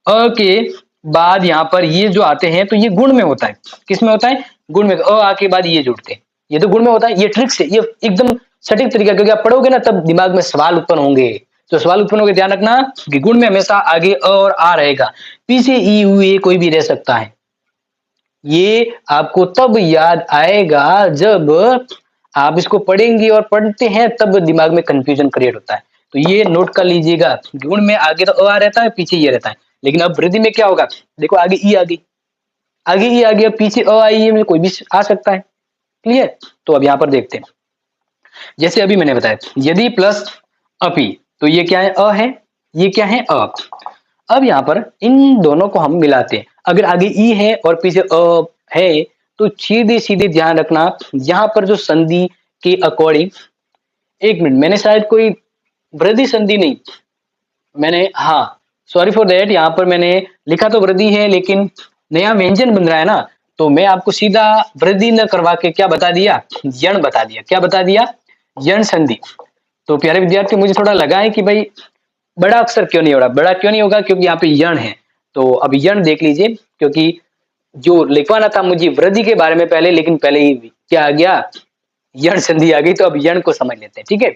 अ के बाद यहाँ पर ये जो आते हैं तो ये गुण में होता है। किस में होता है? गुण में। अ आ के बाद ये जुड़ते हैं, ये तो गुण में होता है। ये ट्रिक्स है, ये एकदम सटीक तरीका, क्योंकि आप पढ़ोगे ना तब दिमाग में सवाल उत्पन्न होंगे। तो सवाल उत्पन्न होंगे, ध्यान रखना कि गुण में हमेशा आगे अ और आ रहेगा, पीछे ई उ ए कोई भी रह सकता है। ये आपको तब याद आएगा जब आप इसको पढ़ेंगे और पढ़ते हैं तब दिमाग में कंफ्यूजन क्रिएट होता है। तो ये नोट कर लीजिएगा, गुण में आगे तो अ रहता है, पीछे ये रहता है। लेकिन अब वृद्धि में क्या होगा? देखो आगे ई आ गई, आगे ई आ गया, पीछे अ आई है, कोई भी आ सकता है। क्लियर? तो अब यहाँ पर देखते हैं, जैसे अभी मैंने बताया यदि प्लस अपि, तो ये क्या है? अ है, ये क्या है? अ। अब यहाँ पर इन दोनों को हम मिलाते हैं। अगर आगे ई है और पीछे अ है तो सीधे सीधे ध्यान रखना यहाँ पर जो संधि के अकॉर्डिंग, एक मिनट, मैंने शायद कोई वृद्धि संधि नहीं, मैंने, हाँ सॉरी फॉर दैट, यहाँ पर मैंने लिखा तो वृद्धि है लेकिन नया व्यंजन बन रहा है ना, तो मैं आपको सीधा वृद्धि न करवा के क्या बता दिया? यण बता दिया। क्या बता दिया? यण संधि। तो प्यारे विद्यार्थी मुझे थोड़ा लगा है कि भाई बड़ा अक्षर क्यों नहीं हो रहा? बड़ा क्यों नहीं होगा? क्योंकि यहाँ पे यण है। तो अब यण देख लीजिए, क्योंकि जो लिखवाना था मुझे वृद्धि के बारे में पहले, लेकिन पहले ही क्या आ गया? यण संधि आ गई। तो अब यण को समझ लेते हैं। ठीक है,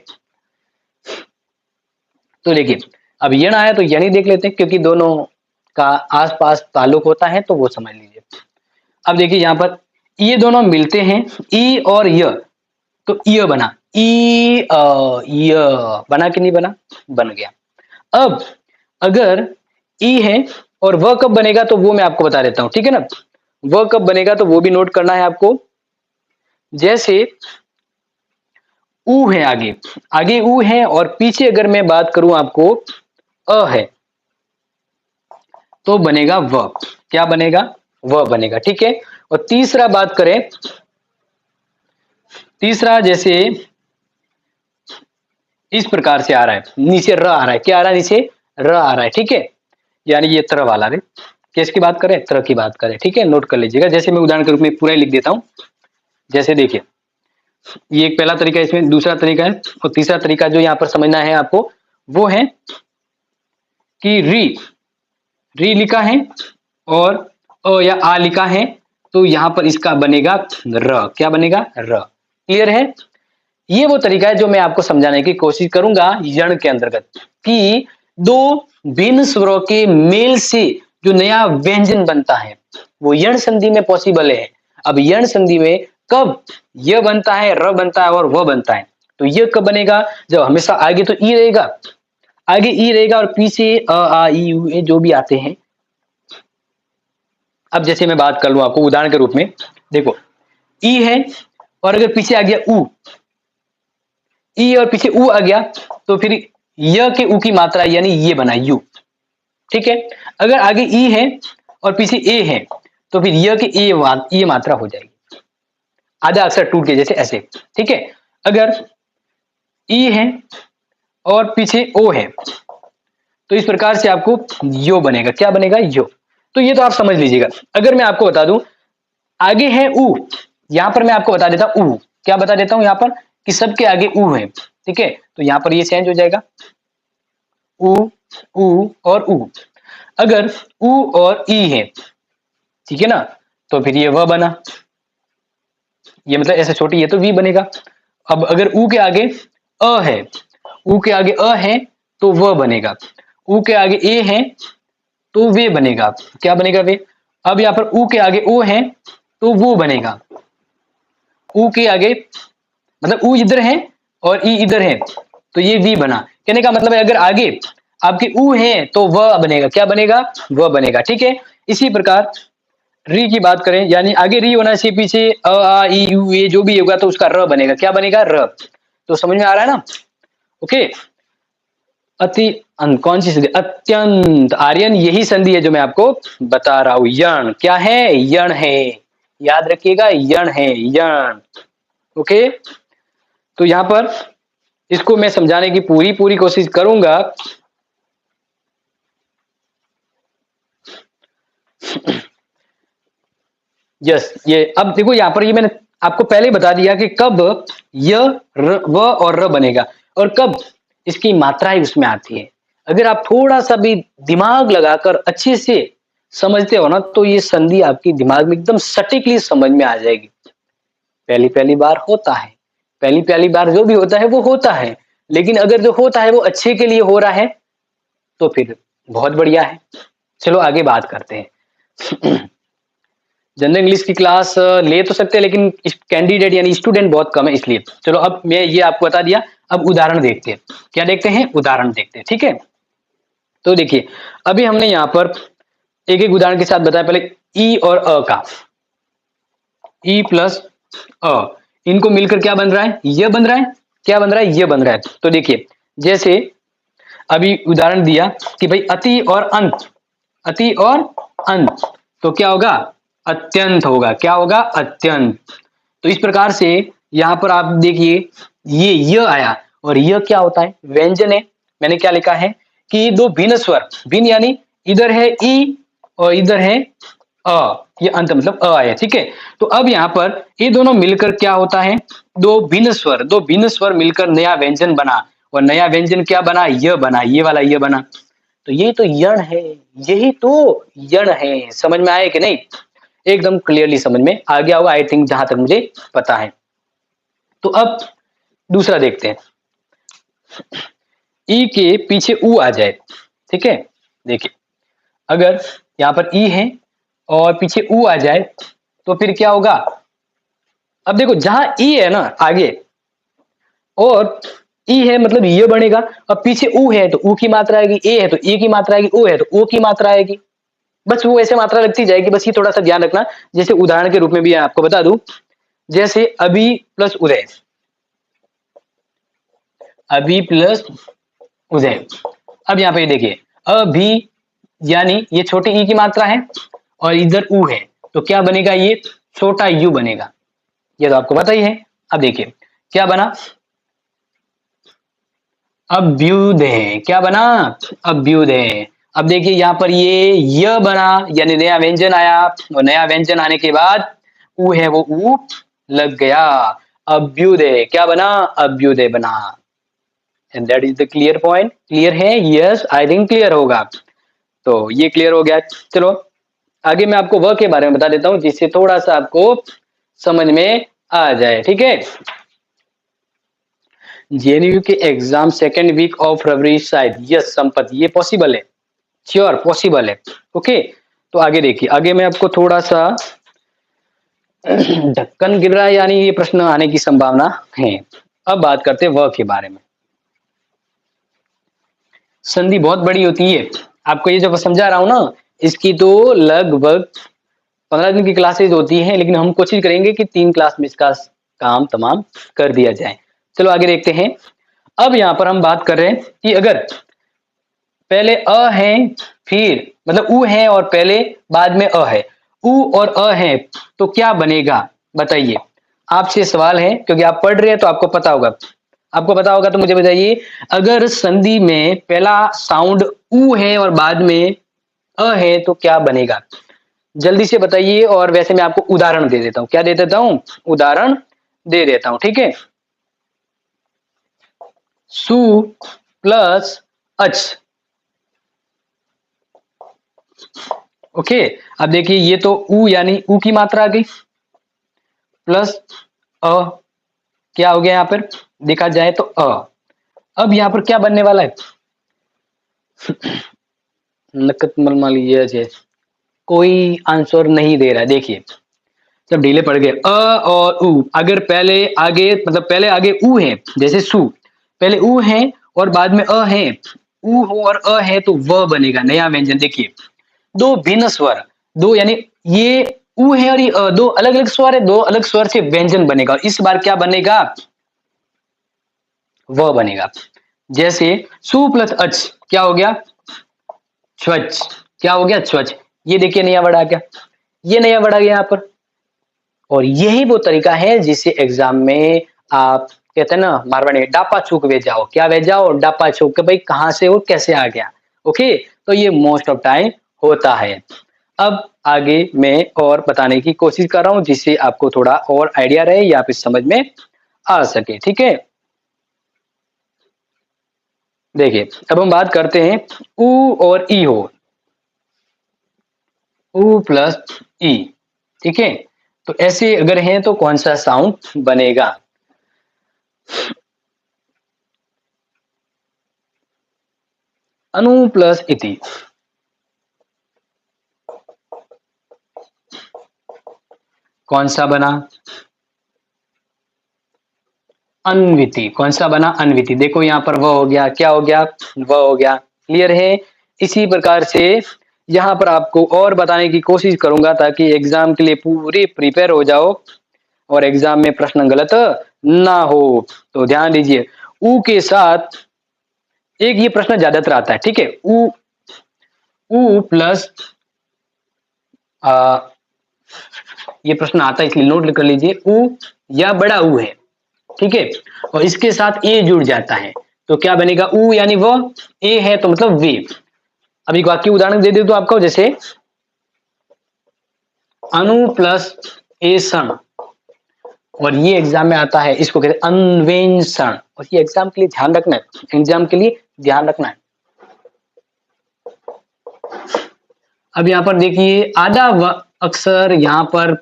तो देखिए अब यण आया तो यण ही देख लेते हैं, क्योंकि दोनों का आसपास ताल्लुक होता है, तो वो समझ लीजिए। अब देखिए यहाँ पर ये दोनों मिलते हैं, ई और य, तो य बना, ई य बना कि नहीं बना? बन गया। अब अगर ई है और वह कब बनेगा तो वो मैं आपको बता देता हूं। ठीक है ना, वह कब बनेगा तो वो भी नोट करना है आपको। जैसे ऊ है आगे, आगे ऊ है और पीछे अगर मैं बात करूं आपको अ है, तो बनेगा व। क्या बनेगा? व बनेगा। ठीक है, और तीसरा बात करें, तीसरा जैसे इस प्रकार से आ रहा है, नीचे र आ रहा है। क्या आ रहा है? नीचे र आ रहा है। ठीक है, यानी ये त्र वाला है। किसकी बात करें? त्र की बात करें। ठीक है, नोट कर लीजिएगा। जैसे मैं उदाहरण के रूप में पूरा ही लिख देता हूं। जैसे देखिए ये एक पहला तरीका, इसमें दूसरा तरीका है, और तीसरा तरीका जो यहाँ पर समझना है आपको वो है कि री, री लिखा है और अ या आ लिखा है, तो यहां पर इसका बनेगा र। क्या बनेगा? र। क्लियर है? ये वो तरीका है जो मैं आपको समझाने की कोशिश करूंगा यण के अंतर्गत, कि दो भिन्न स्वरों के मेल से जो नया व्यंजन बनता है वो यण संधि में पॉसिबल है। अब यण संधि में कब य बनता है, र बनता है और व बनता है। तो ये कब बनेगा? जब हमेशा आगे तो ई रहेगा, आगे ई रहेगा और पीछे अ आ ई उ ए जो भी आते हैं। अब जैसे मैं बात कर लूं आपको उदाहरण के रूप में, देखो ई है और अगर पीछे आ गया उ, ई और पीछे उ आ गया तो फिर य के उ की मात्रा यानी ये बना यू। ठीक है, अगर आगे ई है और पीछे ए है तो फिर य के ये मात्रा हो जाएगी, आधा अक्षर टूट के जैसे ऐसे। ठीक है, अगर ई है और पीछे ओ है तो इस प्रकार से आपको यो बनेगा, क्या बनेगा यो। तो ये तो आप समझ लीजिएगा। अगर मैं आपको बता दूं आगे है उ, यहां पर मैं आपको बता देता हूं उ, क्या बता देता हूं यहां पर कि सबके आगे उ है। ठीक है, तो यहां पर ये चेंज हो जाएगा उ उ और उ। अगर उ और ई है, ठीक है ना, तो फिर ये व बना, ये मतलब ऐसे छोटी ये तो वी बनेगा। अब अगर उ के आगे अ है, उ के आगे अ है तो व बनेगा, उ के आगे ए है तो वे बनेगा, क्या बनेगा वे। अब यहाँ पर उ के आगे ओ है तो वो बनेगा, उ के आगे मतलब उ इधर है और ई इधर है तो ये वी बना। कहने का मतलब है अगर आगे आपके उ है तो व बनेगा, क्या बनेगा व बनेगा। ठीक है, इसी प्रकार री की बात करें यानी आगे री होना चाहिए, पीछे अ आ ई यू ए जो भी होगा तो उसका र बनेगा, क्या बनेगा र। तो समझ में आ रहा है ना। ओके, अति कौन सी संधि, अत्यंत। आर्यन यही संधि है जो मैं आपको बता रहा हूं, यण क्या है, यण है, याद रखिएगा यण है, यण। ओके, तो यहां पर इसको मैं समझाने की पूरी पूरी कोशिश करूंगा। यस, ये अब देखो यहां पर ये मैंने आपको पहले ही बता दिया कि कब य व और र बनेगा और कब इसकी मात्राएं उसमें आती है। अगर आप थोड़ा सा भी दिमाग लगाकर अच्छे से समझते हो ना तो ये संधि आपकी दिमाग में एकदम सटीकली समझ में आ जाएगी। पहली पहली बार होता है, पहली पहली बार जो भी होता है वो होता है, लेकिन अगर जो होता है वो अच्छे के लिए हो रहा है तो फिर बहुत बढ़िया है। चलो आगे बात करते हैं। जनरल इंग्लिश की क्लास ले तो सकते हैं लेकिन कैंडिडेट यानी स्टूडेंट बहुत कम है, इसलिए चलो अब मैं ये आपको बता दिया। अब उदाहरण देखते हैं, क्या देखते हैं, उदाहरण देखते हैं। ठीक है, तो देखिए अभी हमने यहाँ पर एक एक उदाहरण के साथ बताया। पहले ई और अ का, ई प्लस अ, इनको मिलकर क्या बन रहा है, ये बन रहा है, क्या बन रहा है, ये बन रहा है। तो देखिए जैसे अभी उदाहरण दिया कि भाई अति और अंत, अति और अंत, तो क्या होगा, अत्यंत होगा, क्या होगा, अत्यंत। तो इस प्रकार से यहां पर आप देखिए ये आया और यह क्या होता है, व्यंजन है। मैंने क्या लिखा है कि दो भिन्न स्वर, भिन्न यानी इधर है ई और इधर है अ, ये अंत मतलब अ आया। ठीक है, तो अब यहाँ पर ये दोनों मिलकर क्या होता है, दो भिन्न स्वर, दो भिन्न स्वर मिलकर नया व्यंजन बना और नया व्यंजन क्या बना, यह बना, ये वाला ये बना। तो ये तो यण है, यही तो यण है। समझ में आया कि नहीं, एकदम क्लियरली समझ में आ गया होगा आई थिंक, जहां तक मुझे पता है। तो अब दूसरा देखते हैं, ई के पीछे उ आ जाए। ठीक है, देखिए अगर यहाँ पर ई है और पीछे उ आ जाए तो फिर क्या होगा। अब देखो जहां ई है ना आगे और ई है मतलब ये बनेगा, अब पीछे उ है तो उ की मात्रा आएगी, ए है तो ए की मात्रा आएगी, ओ है तो ओ की मात्रा आएगी। बस वो ऐसे मात्रा लगती जाएगी, बस ये थोड़ा सा ध्यान रखना। जैसे उदाहरण के रूप में भी आपको बता दूं, जैसे अभी प्लस उदय, अभी प्लस उदय। अब यहाँ पे देखिए अभी यानी ये छोटी ई की मात्रा है और इधर उ है तो क्या बनेगा, ये छोटा यू बनेगा, ये तो आपको पता ही है। अब देखिए क्या बना, अभ्युदय, क्या बना, अभ्युदय। अब देखिए यहाँ पर ये बना यानी नया व्यंजन आया और नया व्यंजन आने के बाद उ है वो उ लग गया, अभ्युदय क्या बना, अभ्युदय बना। And that is the clear point, clear है, यस आई थिंक क्लियर होगा। तो ये क्लियर हो गया। चलो आगे मैं आपको वह के बारे में बता देता हूं जिससे थोड़ा सा आपको समझ में आ जाए। ठीक है, जेएनयू के एग्जाम सेकेंड वीक ऑफ फरवरी शायद, यस संपत, ये पॉसिबल है, श्योर पॉसिबल है। ओके, तो आगे देखिए, आगे मैं आपको थोड़ा सा ढक्कन गिर रहा है यानी ये प्रश्न आने की संभावना है। अब बात करते हैं वह के बारे में। संधि बहुत बड़ी होती है। आपको ये जो समझा रहा हूं ना, इसकी तो लगभग 15 दिन की क्लासेज होती हैं, लेकिन हम कोशिश करेंगे कि 3 क्लास में इसका काम तमाम कर दिया जाए। चलो आगे देखते हैं। अब यहाँ पर हम बात कर रहे हैं कि अगर पहले अ है, फिर मतलब उ है और पहले बाद में अ है, उ और अ है, तो क्या बनेगा बताइए। आपसे सवाल है, क्योंकि आप पढ़ रहे हैं तो आपको पता होगा। आपको पता होगा तो मुझे बताइए, अगर संधि में पहला साउंड उ है और बाद में अ है तो क्या बनेगा? जल्दी से बताइए। और वैसे मैं आपको उदाहरण दे देता हूं। क्या दे देता हूं? उदाहरण दे देता हूं, ठीक है। सु प्लस अच। ओके, अब देखिए ये तो उ यानी उ की मात्रा आ गई, प्लस अ, क्या हो गया यहाँ पर देखा जाए तो अ। अब यहाँ पर क्या बनने वाला है? नकत मलमाली है, कोई आंसर नहीं दे रहा है। देखिए जब ढीले पड़ गए अ और उ, अगर पहले आगे मतलब पहले आगे उ है, जैसे सु, पहले उ है और बाद में अ है, उ हो और अ है तो व बनेगा नया व्यंजन। देखिए दो भिन्न स्वर, दो यानी ये उ है और ये दो अलग अलग स्वर है, दो अलग स्वर से व्यंजन बनेगा। और इस बार क्या बनेगा? व बनेगा। जैसे सु प्लस अच क्या हो गया? स्वच्छ। क्या हो गया? स्वच्छ। ये देखिए नया वर्ड आ गया, ये नया वर्ड आ गया यहाँ पर। और यही वो तरीका है जिससे एग्जाम में आप कहते हैं ना मारवाड़ी में डापा चूक वे जाओ। क्या वे जाओ? डापा चूक के भाई कहां से और कैसे आ गया। ओके, तो ये मोस्ट ऑफ टाइम होता है। अब आगे मैं और बताने की कोशिश कर रहा हूं जिससे आपको थोड़ा और आइडिया रहे या फिर समझ में आ सके, ठीक है। देखिए अब हम बात करते हैं उ और ई हो, उ प्लस ई, ठीक है। तो ऐसे अगर हैं तो कौन सा साउंड बनेगा? अनु प्लस इति, कौन सा बना? अन्विति। कौन सा बना? अन्विति। देखो यहाँ पर वो हो गया, क्या हो गया? वो हो गया। क्लियर है? इसी प्रकार से यहाँ पर आपको और बताने की कोशिश करूंगा ताकि एग्जाम के लिए पूरे प्रिपेयर हो जाओ और एग्जाम में प्रश्न गलत ना हो। तो ध्यान दीजिए, उ के साथ एक ये प्रश्न ज्यादातर आता है, ठीक है। उ, उ प्लस ये प्रश्न आता है इसलिए नोट कर लीजिए। उ या बड़ा उ है, ठीक है, और इसके साथ ए जुड़ जाता है तो क्या बनेगा? उ यानी वो, ए है तो मतलब वे। अब एक वाक्य उदाहरण दे दे तो आपको, जैसे अनु प्लस ए सन, और ये एग्जाम में आता है, इसको कहते हैं अन्वेषण। और ये एग्जाम के लिए ध्यान रखना है, एग्जाम के लिए ध्यान रखना है। अब यहाँ पर देखिए आधा अक्षर यहाँ पर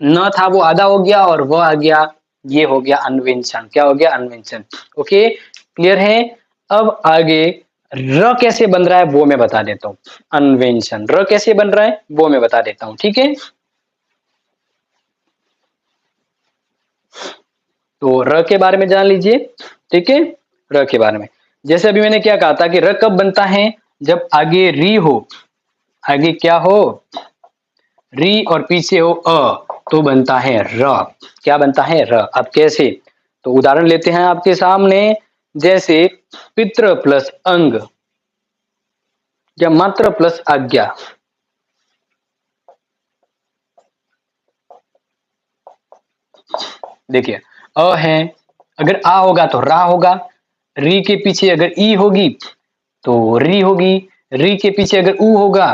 न था, वो आधा हो गया और वह आ गया, ये हो गया अन्वेषण। क्या हो गया? अन्वेषण। ओके, क्लियर है? अब आगे र कैसे बन रहा है वो मैं बता देता हूँ। अन्वेषण र कैसे बन रहा है वो मैं बता देता हूँ, ठीक है। तो र के बारे में जान लीजिए, ठीक है। र के बारे में जैसे अभी मैंने क्या कहा था कि र कब बनता है? जब आगे री हो, आगे क्या हो? री और पीछे हो अ, तो बनता है र। क्या बनता है? र। अब कैसे? तो उदाहरण लेते हैं आपके सामने, जैसे पितृ प्लस अंग या मात्र प्लस आज्ञा। देखिए अ है, अगर आ होगा तो रा होगा, री के पीछे अगर ई होगी तो री होगी, री के पीछे अगर ऊ होगा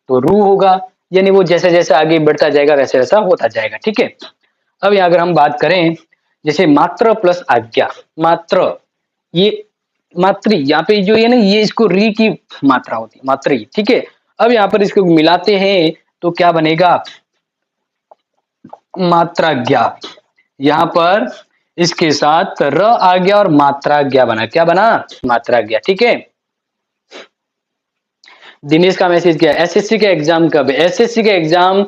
तो रू होगा। यानी वो जैसे जैसे आगे बढ़ता जाएगा वैसे वैसा होता जाएगा, ठीक है। अब यहाँ अगर हम बात करें जैसे मात्र प्लस आज्ञा, मात्र, ये मात्री यहाँ पे जो है ना, ये इसको री की मात्रा होती है, मात्री, ठीक है। अब यहाँ पर इसको मिलाते हैं तो क्या बनेगा? मात्राज्ञा। यहाँ पर इसके साथ र आ गया और मात्राज्ञा बना। क्या बना? मात्राज्ञा, ठीक है। दिनेश का मैसेज किया एसएससी का एग्जाम कब है? एसएससी का एग्जाम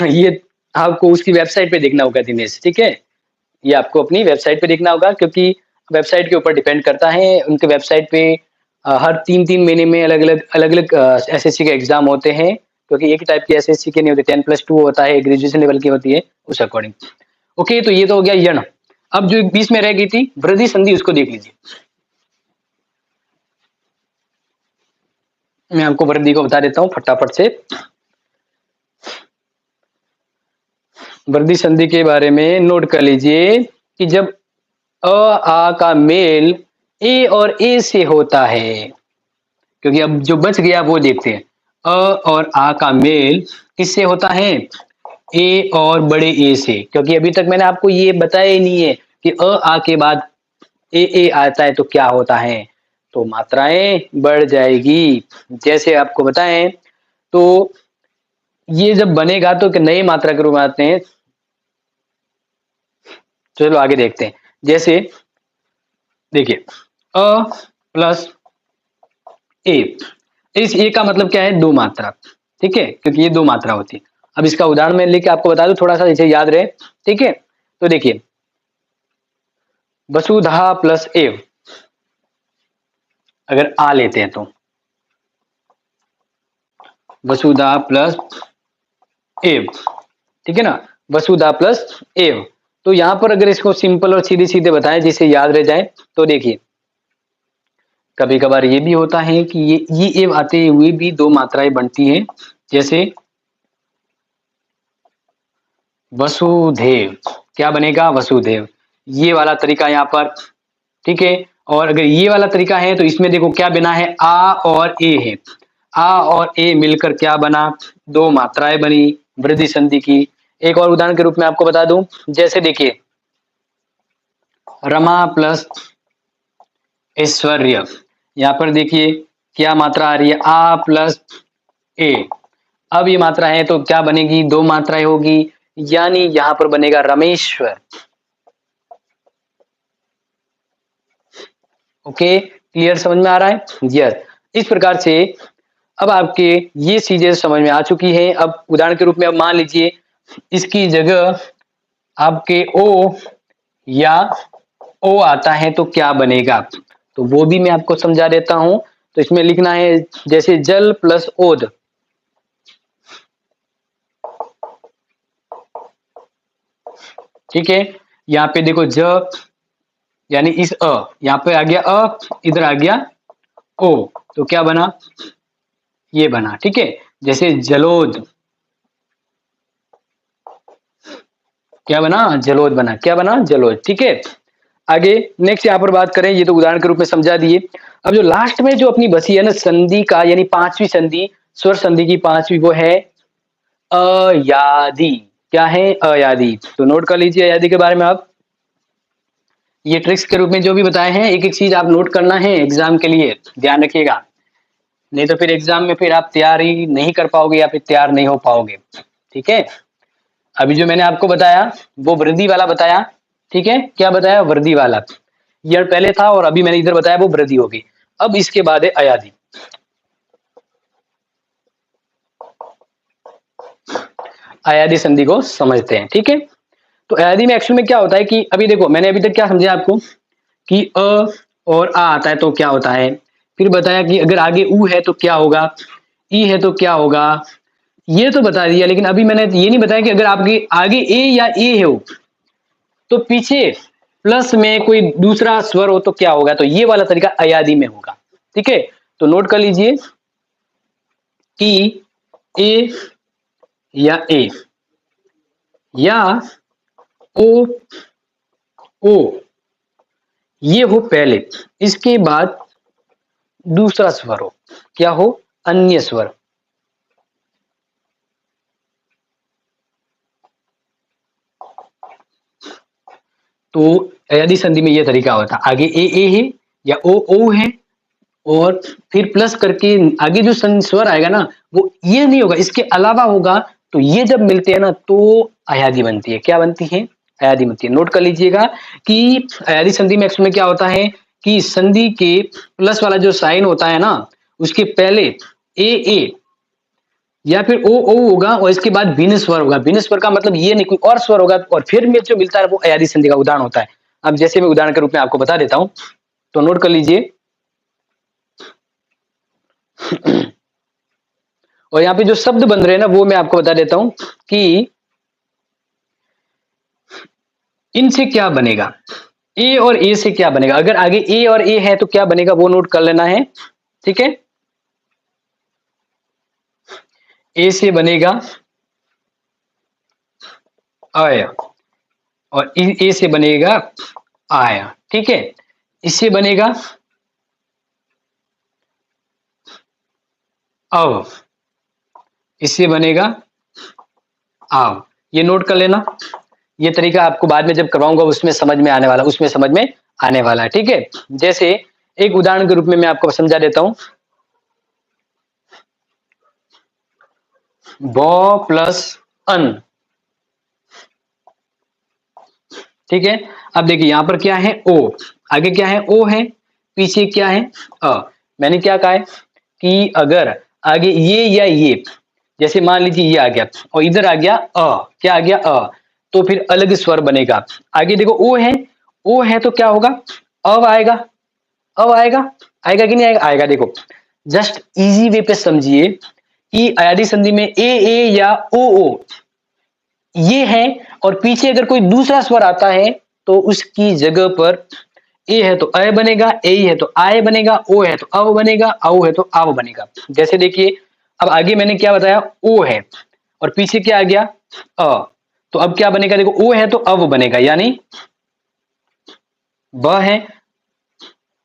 ये आपको उसकी वेबसाइट पे देखना होगा दिनेश, ठीक है। ये आपको अपनी वेबसाइट पे देखना होगा, क्योंकि वेबसाइट के ऊपर डिपेंड करता है। उनके वेबसाइट पे हर 3-3 महीने में अलग-अलग एसएससी के एग्जाम होते हैं, क्योंकि एक ही टाइप की एसएससी के नहीं होते, 10+2 होता है, ग्रेजुएशन लेवल की होती है, उस अकॉर्डिंग। ओके, तो ये तो हो गया यण। अब जो बीच में रह गई थी वृद्धि संधि, उसको देख लीजिए। मैं आपको वृद्धि को बता देता हूँ फटाफट से। वृद्धि संधि के बारे में नोट कर लीजिए कि जब अ आ का मेल ए और ए से होता है, क्योंकि अब जो बच गया वो देखते हैं। अ और आ का मेल किससे होता है? ए और बड़े ए से, क्योंकि अभी तक मैंने आपको ये बताया ही नहीं है कि अ आ के बाद ए आता है तो क्या होता है, तो मात्राएं बढ़ जाएगी। जैसे आपको बताएं तो ये जब बनेगा तो नए मात्रा के रूप में आते हैं। चलो आगे देखते हैं। जैसे देखिए अ प्लस ए, इस ए का मतलब क्या है? दो मात्रा, ठीक है, क्योंकि ये दो मात्रा होती है। अब इसका उदाहरण मैं लेके आपको बता दूं थोड़ा सा, इसे याद रहे, ठीक है। तो देखिए वसुधा प्लस एव, अगर आ लेते हैं तो वसुधा प्लस एव, ठीक है ना, वसुधा प्लस एव। तो यहां पर अगर इसको सिंपल और सीधे सीधे बताएं जिससे याद रह जाए, तो देखिए कभी कभार ये भी होता है कि ये एव आते हुए भी दो मात्राएं बनती हैं। जैसे वसुधैव, क्या बनेगा? वसुधैव, ये वाला तरीका यहाँ पर, ठीक है। और अगर ये वाला तरीका है तो इसमें देखो क्या बना है, आ और ए है, आ और ए मिलकर क्या बना? दो मात्राएं बनी वृद्धि संधि की। एक और उदाहरण के रूप में आपको बता दूं, जैसे देखिए रमा प्लस ऐश्वर्य, यहाँ पर देखिए क्या मात्रा आ रही है? आ प्लस ए। अब ये मात्रा है तो क्या बनेगी? दो मात्राएं होगी, यानी यहां पर बनेगा रमेश्वर। ओके, क्लियर, समझ में आ रहा है? यस। इस प्रकार से अब आपके ये चीजें समझ में आ चुकी है। अब उदाहरण के रूप में अब मान लीजिए इसकी जगह आपके ओ या ओ आता है तो क्या बनेगा, तो वो भी मैं आपको समझा देता हूं। तो इसमें लिखना है जैसे जल प्लस ओद, ठीक है। यहाँ पे देखो ज, यानी इस अ, यहाँ पे आ गया अ, इधर आ गया ओ, तो क्या बना? ये बना, ठीक है। जैसे जलोद, क्या बना? जलोद बना, क्या बना? जलोद, ठीक है। आगे नेक्स्ट यहाँ पर बात करें, ये तो उदाहरण के रूप में समझा दिए। अब जो लास्ट में जो अपनी बसी है ना संधि का, यानी पांचवी संधि, स्वर संधि की पांचवी, वो है अयादि। क्या है? अयादि। तो नोट कर लीजिए अयादि के बारे में। आप ये ट्रिक्स के रूप में जो भी बताए हैं, एक एक चीज आप नोट करना है एग्जाम के लिए, ध्यान रखिएगा, नहीं तो फिर एग्जाम में फिर आप तैयारी नहीं कर पाओगे या फिर तैयार नहीं हो पाओगे, ठीक है। अभी जो मैंने आपको बताया वो वृद्धि वाला बताया, ठीक है। क्या बताया? वृद्धि वाला, ये पहले था और अभी मैंने इधर बताया वो वृद्धि होगी। अब इसके बाद है अयादि। अयादि संधि को समझते हैं, ठीक है। तो अयादि में एक्चुअल में क्या होता है कि अभी देखो मैंने अभी तक क्या समझाया आपको कि अ और आ आता है तो क्या होता है, फिर बताया कि अगर आगे ऊ है तो क्या होगा, ई है तो क्या होगा, ये तो बता दिया। लेकिन अभी मैंने ये नहीं बताया कि अगर आपके आगे ए या ए हो तो पीछे प्लस में कोई दूसरा स्वर हो तो क्या होगा, तो ये वाला तरीका अयादि में होगा, ठीक है। तो नोट कर लीजिए कि ए या ओ ओ ये हो पहले, इसके बाद दूसरा स्वर हो, क्या हो? अन्य स्वर। तो अयादि संधि में यह तरीका होता है, आगे ए है या ओ है, और फिर प्लस करके आगे जो स्वर आएगा ना वो ये नहीं होगा, इसके अलावा होगा। तो ये जब मिलते हैं ना तो अयादि बनती है। क्या बनती है? अयादि बनती है। नोट कर लीजिएगा कि अयादि संधि में एक्चुअल में क्या होता है कि संधि के प्लस वाला जो साइन होता है ना, उसके पहले ए या फिर ओ होगा और इसके बाद भिन्न स्वर होगा। भिन्न स्वर का मतलब ये नहीं, कोई और स्वर होगा और फिर में जो मिलता है वो अयादि संधि का उदाहरण होता है। अब जैसे मैं उदाहरण के रूप में आपको बता देता हूं, तो नोट कर लीजिए और यहाँ पे जो शब्द बन रहे हैं ना वो मैं आपको बता देता हूं कि इनसे क्या बनेगा, ए और ए से क्या बनेगा। अगर आगे ए और ए है तो क्या बनेगा वो नोट कर लेना है, ठीक है। ए से बनेगा अय और ए से बनेगा आय, ठीक है। इससे बनेगा अव, इससे बनेगा आव। ये नोट कर लेना। ये तरीका आपको बाद में जब करवाऊंगा उसमें समझ में आने वाला, उसमें समझ में आने वाला है, ठीक है। जैसे एक उदाहरण के रूप में मैं आपको समझा देता हूं। ब प्लस अन, ठीक है। अब देखिए यहां पर क्या है ओ, आगे क्या है ओ है, पीछे क्या है अ। मैंने क्या कहा है कि अगर आगे ये या ये, जैसे मान लीजिए ये आ गया और इधर आ गया अ, क्या आ गया अ, तो फिर अलग स्वर बनेगा। आगे देखो ओ है तो क्या होगा अब आएगा, अब आएगा, आएगा कि नहीं आएगा, आएगा। देखो जस्ट इजी वे पे समझिए कि अयादी संधि में ए या ओ ये है और पीछे अगर कोई दूसरा स्वर आता है तो उसकी जगह पर ए है तो अय बनेगा, ए है तो आय बनेगा, ओ है तो अव बनेगा, औ है तो आव बनेगा। जैसे देखिए अब आगे मैंने क्या बताया ओ है और पीछे क्या आ गया अ, तो अब क्या बनेगा देखो ओ है तो अव बनेगा, यानी ब है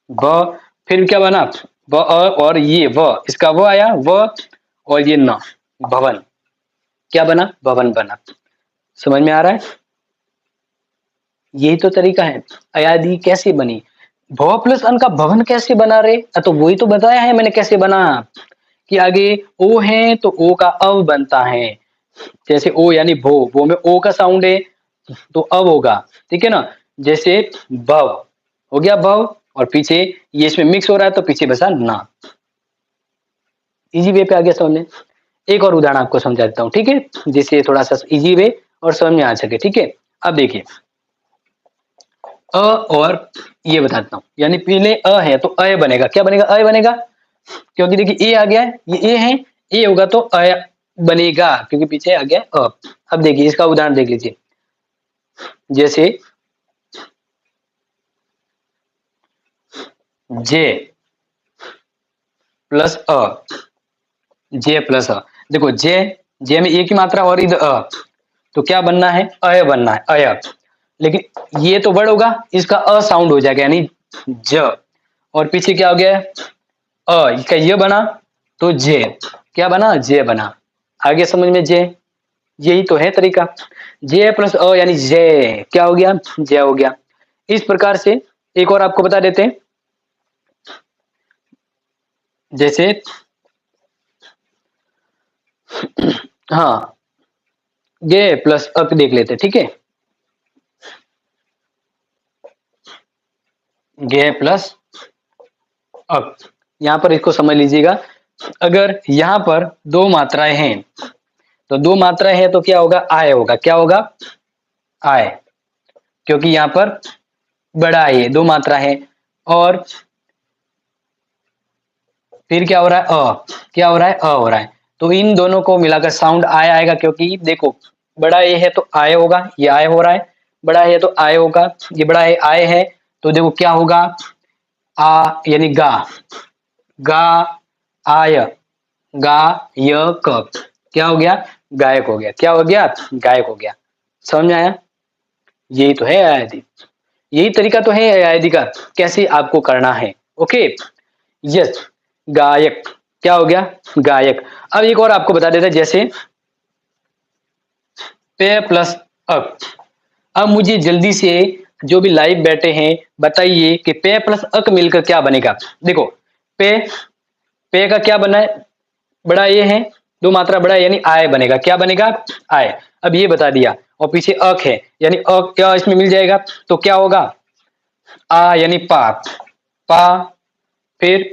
ब, फिर क्या बना ब और ये व, इसका व आया व और ये न, भवन, क्या बना भवन बना। समझ में आ रहा है, यही तो तरीका है। अयादी कैसे बनी, भ प्लस अन का भवन कैसे बना रे, तो वही तो बताया है मैंने कैसे बना, कि आगे ओ है तो ओ का अव बनता है। जैसे ओ यानी भो में ओ का साउंड है तो अव होगा, ठीक है ना। जैसे भव हो गया भव और पीछे ये इसमें मिक्स हो रहा है तो पीछे बसा ना। इजी वे पे आ गया समझ में। एक और उदाहरण आपको समझा देता हूँ, ठीक है, जिससे थोड़ा सा इजी वे और समझ में आ सके, ठीक है। अब देखिए अ और ये बताता हूँ, यानी पहले अ है तो अय बनेगा, क्या बनेगा अय बनेगा, क्योंकि देखिए ए आ गया है, ये ए है, ए होगा तो अय बनेगा क्योंकि पीछे आ गया अ। अब देखिए इसका उदाहरण देख लीजिए, जैसे जे प्लस अ, जे प्लस अ, देखो जे में ए की मात्रा और इधर अ, तो क्या बनना है अय बनना है अय। लेकिन ये तो वर्ड होगा, इसका अ साउंड हो जाएगा यानी ज, और पीछे क्या हो गया इसका ये बना तो जे, क्या बना जे बना। आगे समझ में जे, यही तो है तरीका। जे प्लस अ यानी जे, क्या हो गया जे हो गया। इस प्रकार से एक और आपको बता देते हैं, जैसे हाँ गे प्लस अक देख लेते, ठीक है। गे प्लस अक, यहां पर इसको समझ लीजिएगा। अगर यहां पर दो मात्राएं हैं तो दो मात्राएं हैं तो क्या होगा आय होगा, क्या होगा आय, क्योंकि यहां पर बड़ा है दो मात्रा है। और फिर क्या हो रहा है क्या हो रहा है हो रहा है, तो इन दोनों को मिलाकर साउंड आय आएगा, क्योंकि देखो बड़ा ए है तो आय होगा, ये आय हो रहा है, बड़ा है तो आय होगा, ये बड़ा है आय है, तो देखो क्या होगा आ यानी गा, गा आय, गा य क, क्या हो गया गायक हो गया, क्या हो गया गायक हो गया। समझ में आया, यही तो है आयादी, यही तरीका तो है आयादी का, कैसे आपको करना है। ओके यस, गायक क्या हो गया गायक। अब एक और आपको बता देता है, जैसे पे प्लस अक। अब मुझे जल्दी से जो भी लाइव बैठे हैं बताइए कि पे प्लस अक मिलकर क्या बनेगा। देखो पे, पे का क्या बना है बड़ा ये है, दो मात्रा बड़ा है यानी आय बनेगा, क्या बनेगा आय। अब ये बता दिया और पीछे अक है यानी अक क्या इसमें मिल जाएगा, तो क्या होगा आ यानी पा, पा फिर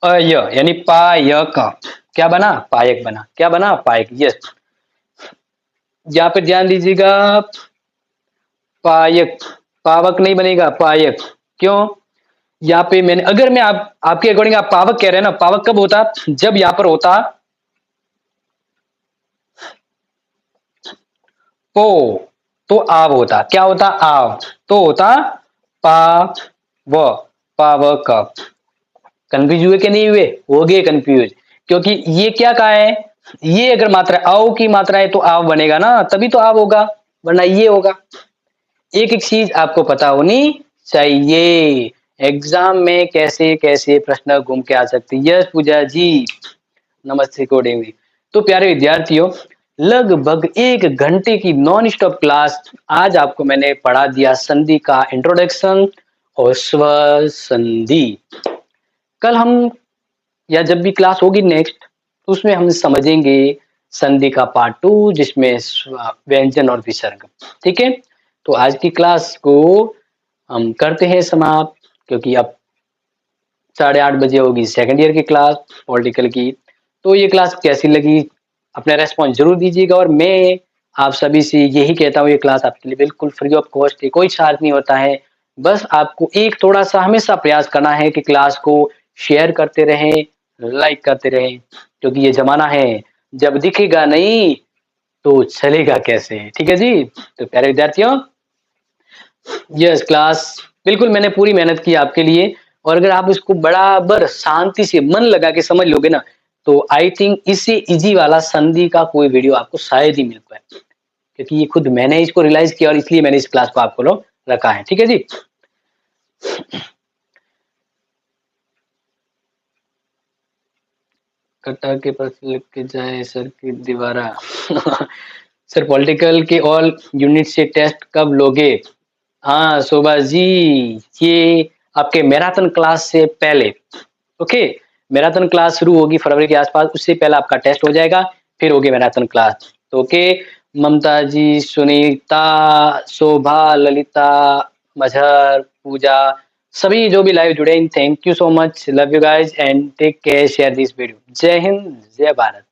अय यानी पायक, क्या बना पायक बना, क्या बना पायक। यस, यहाँ पे ध्यान दीजिएगा, पायक पावक नहीं बनेगा पायक, क्यों यहाँ पे मैंने, अगर मैं आपके अकॉर्डिंग आप पावक कह रहे हैं ना, पावक कब होता, जब यहाँ पर होता पो, तो आव होता, क्या होता, आव, तो होता पा व, पावक। कंफ्यूज हुए कि नहीं हुए, हो गए कंफ्यूज, क्योंकि ये क्या कहा है, ये अगर मात्रा आओ की मात्रा है तो आव बनेगा ना, तभी तो आव होगा, वरना ये होगा। एक एक चीज आपको पता होनी चाहिए, एग्जाम में कैसे कैसे प्रश्न घूम के आ सकते हैं। यस पूजा जी, नमस्ते गुड इवनिंग। तो प्यारे विद्यार्थियों, लगभग 1 घंटे की नॉन स्टॉप क्लास, आज आपको मैंने पढ़ा दिया संधि का इंट्रोडक्शन और स्व संधि। कल हम, या जब भी क्लास होगी नेक्स्ट, तो उसमें हम समझेंगे संधि का पार्ट 2, जिसमें व्यंजन और विसर्ग। ठीक है, तो आज की क्लास को हम करते हैं समाप्त, क्योंकि अब 8:30 बजे होगी सेकंड ईयर की क्लास पॉलिटिकल की। तो ये क्लास कैसी लगी, अपना रेस्पॉन्स जरूर दीजिएगा, और मैं आप सभी से यही कहता हूँ, ये क्लास आपके लिए बिल्कुल फ्री ऑफ कॉस्ट है, कोई चार्ज नहीं होता है। बस आपको एक थोड़ा सा हमेशा प्रयास करना है कि क्लास को शेयर करते रहें, लाइक करते रहें, क्योंकि ये जमाना है, जब दिखेगा नहीं तो चलेगा कैसे। ठीक है जी, तो प्यारे विद्यार्थियों, यस क्लास बिल्कुल मैंने पूरी मेहनत की आपके लिए, और अगर आप इसको बराबर शांति से मन लगा के समझ लोगे ना, तो आई थिंक इससे इजी वाला संधि का कोई वीडियो आपको शायद ही मिल पाए, क्योंकि ये खुद मैंने इसको रियलाइज किया, और इसलिए मैंने इस क्लास को आपको लोग रखा है। ठीक है जी, कटा के प्रश्न लिख के जाए सर की दीवारा। सर पॉलिटिकल के ऑल यूनिट से टेस्ट कब लोगे? हाँ शोभा जी, ये आपके मैराथन क्लास से पहले, ओके, मैराथन क्लास शुरू होगी फरवरी के आसपास, उससे पहले आपका टेस्ट हो जाएगा, फिर होगी मैराथन क्लास। तो ओके, ममता जी, सुनीता, शोभा, ललिता, मजहर, पूजा, सभी जो भी लाइव जुड़े हैं, thank you so much, love you guys and take care, share this video. जय हिंद, जय भारत।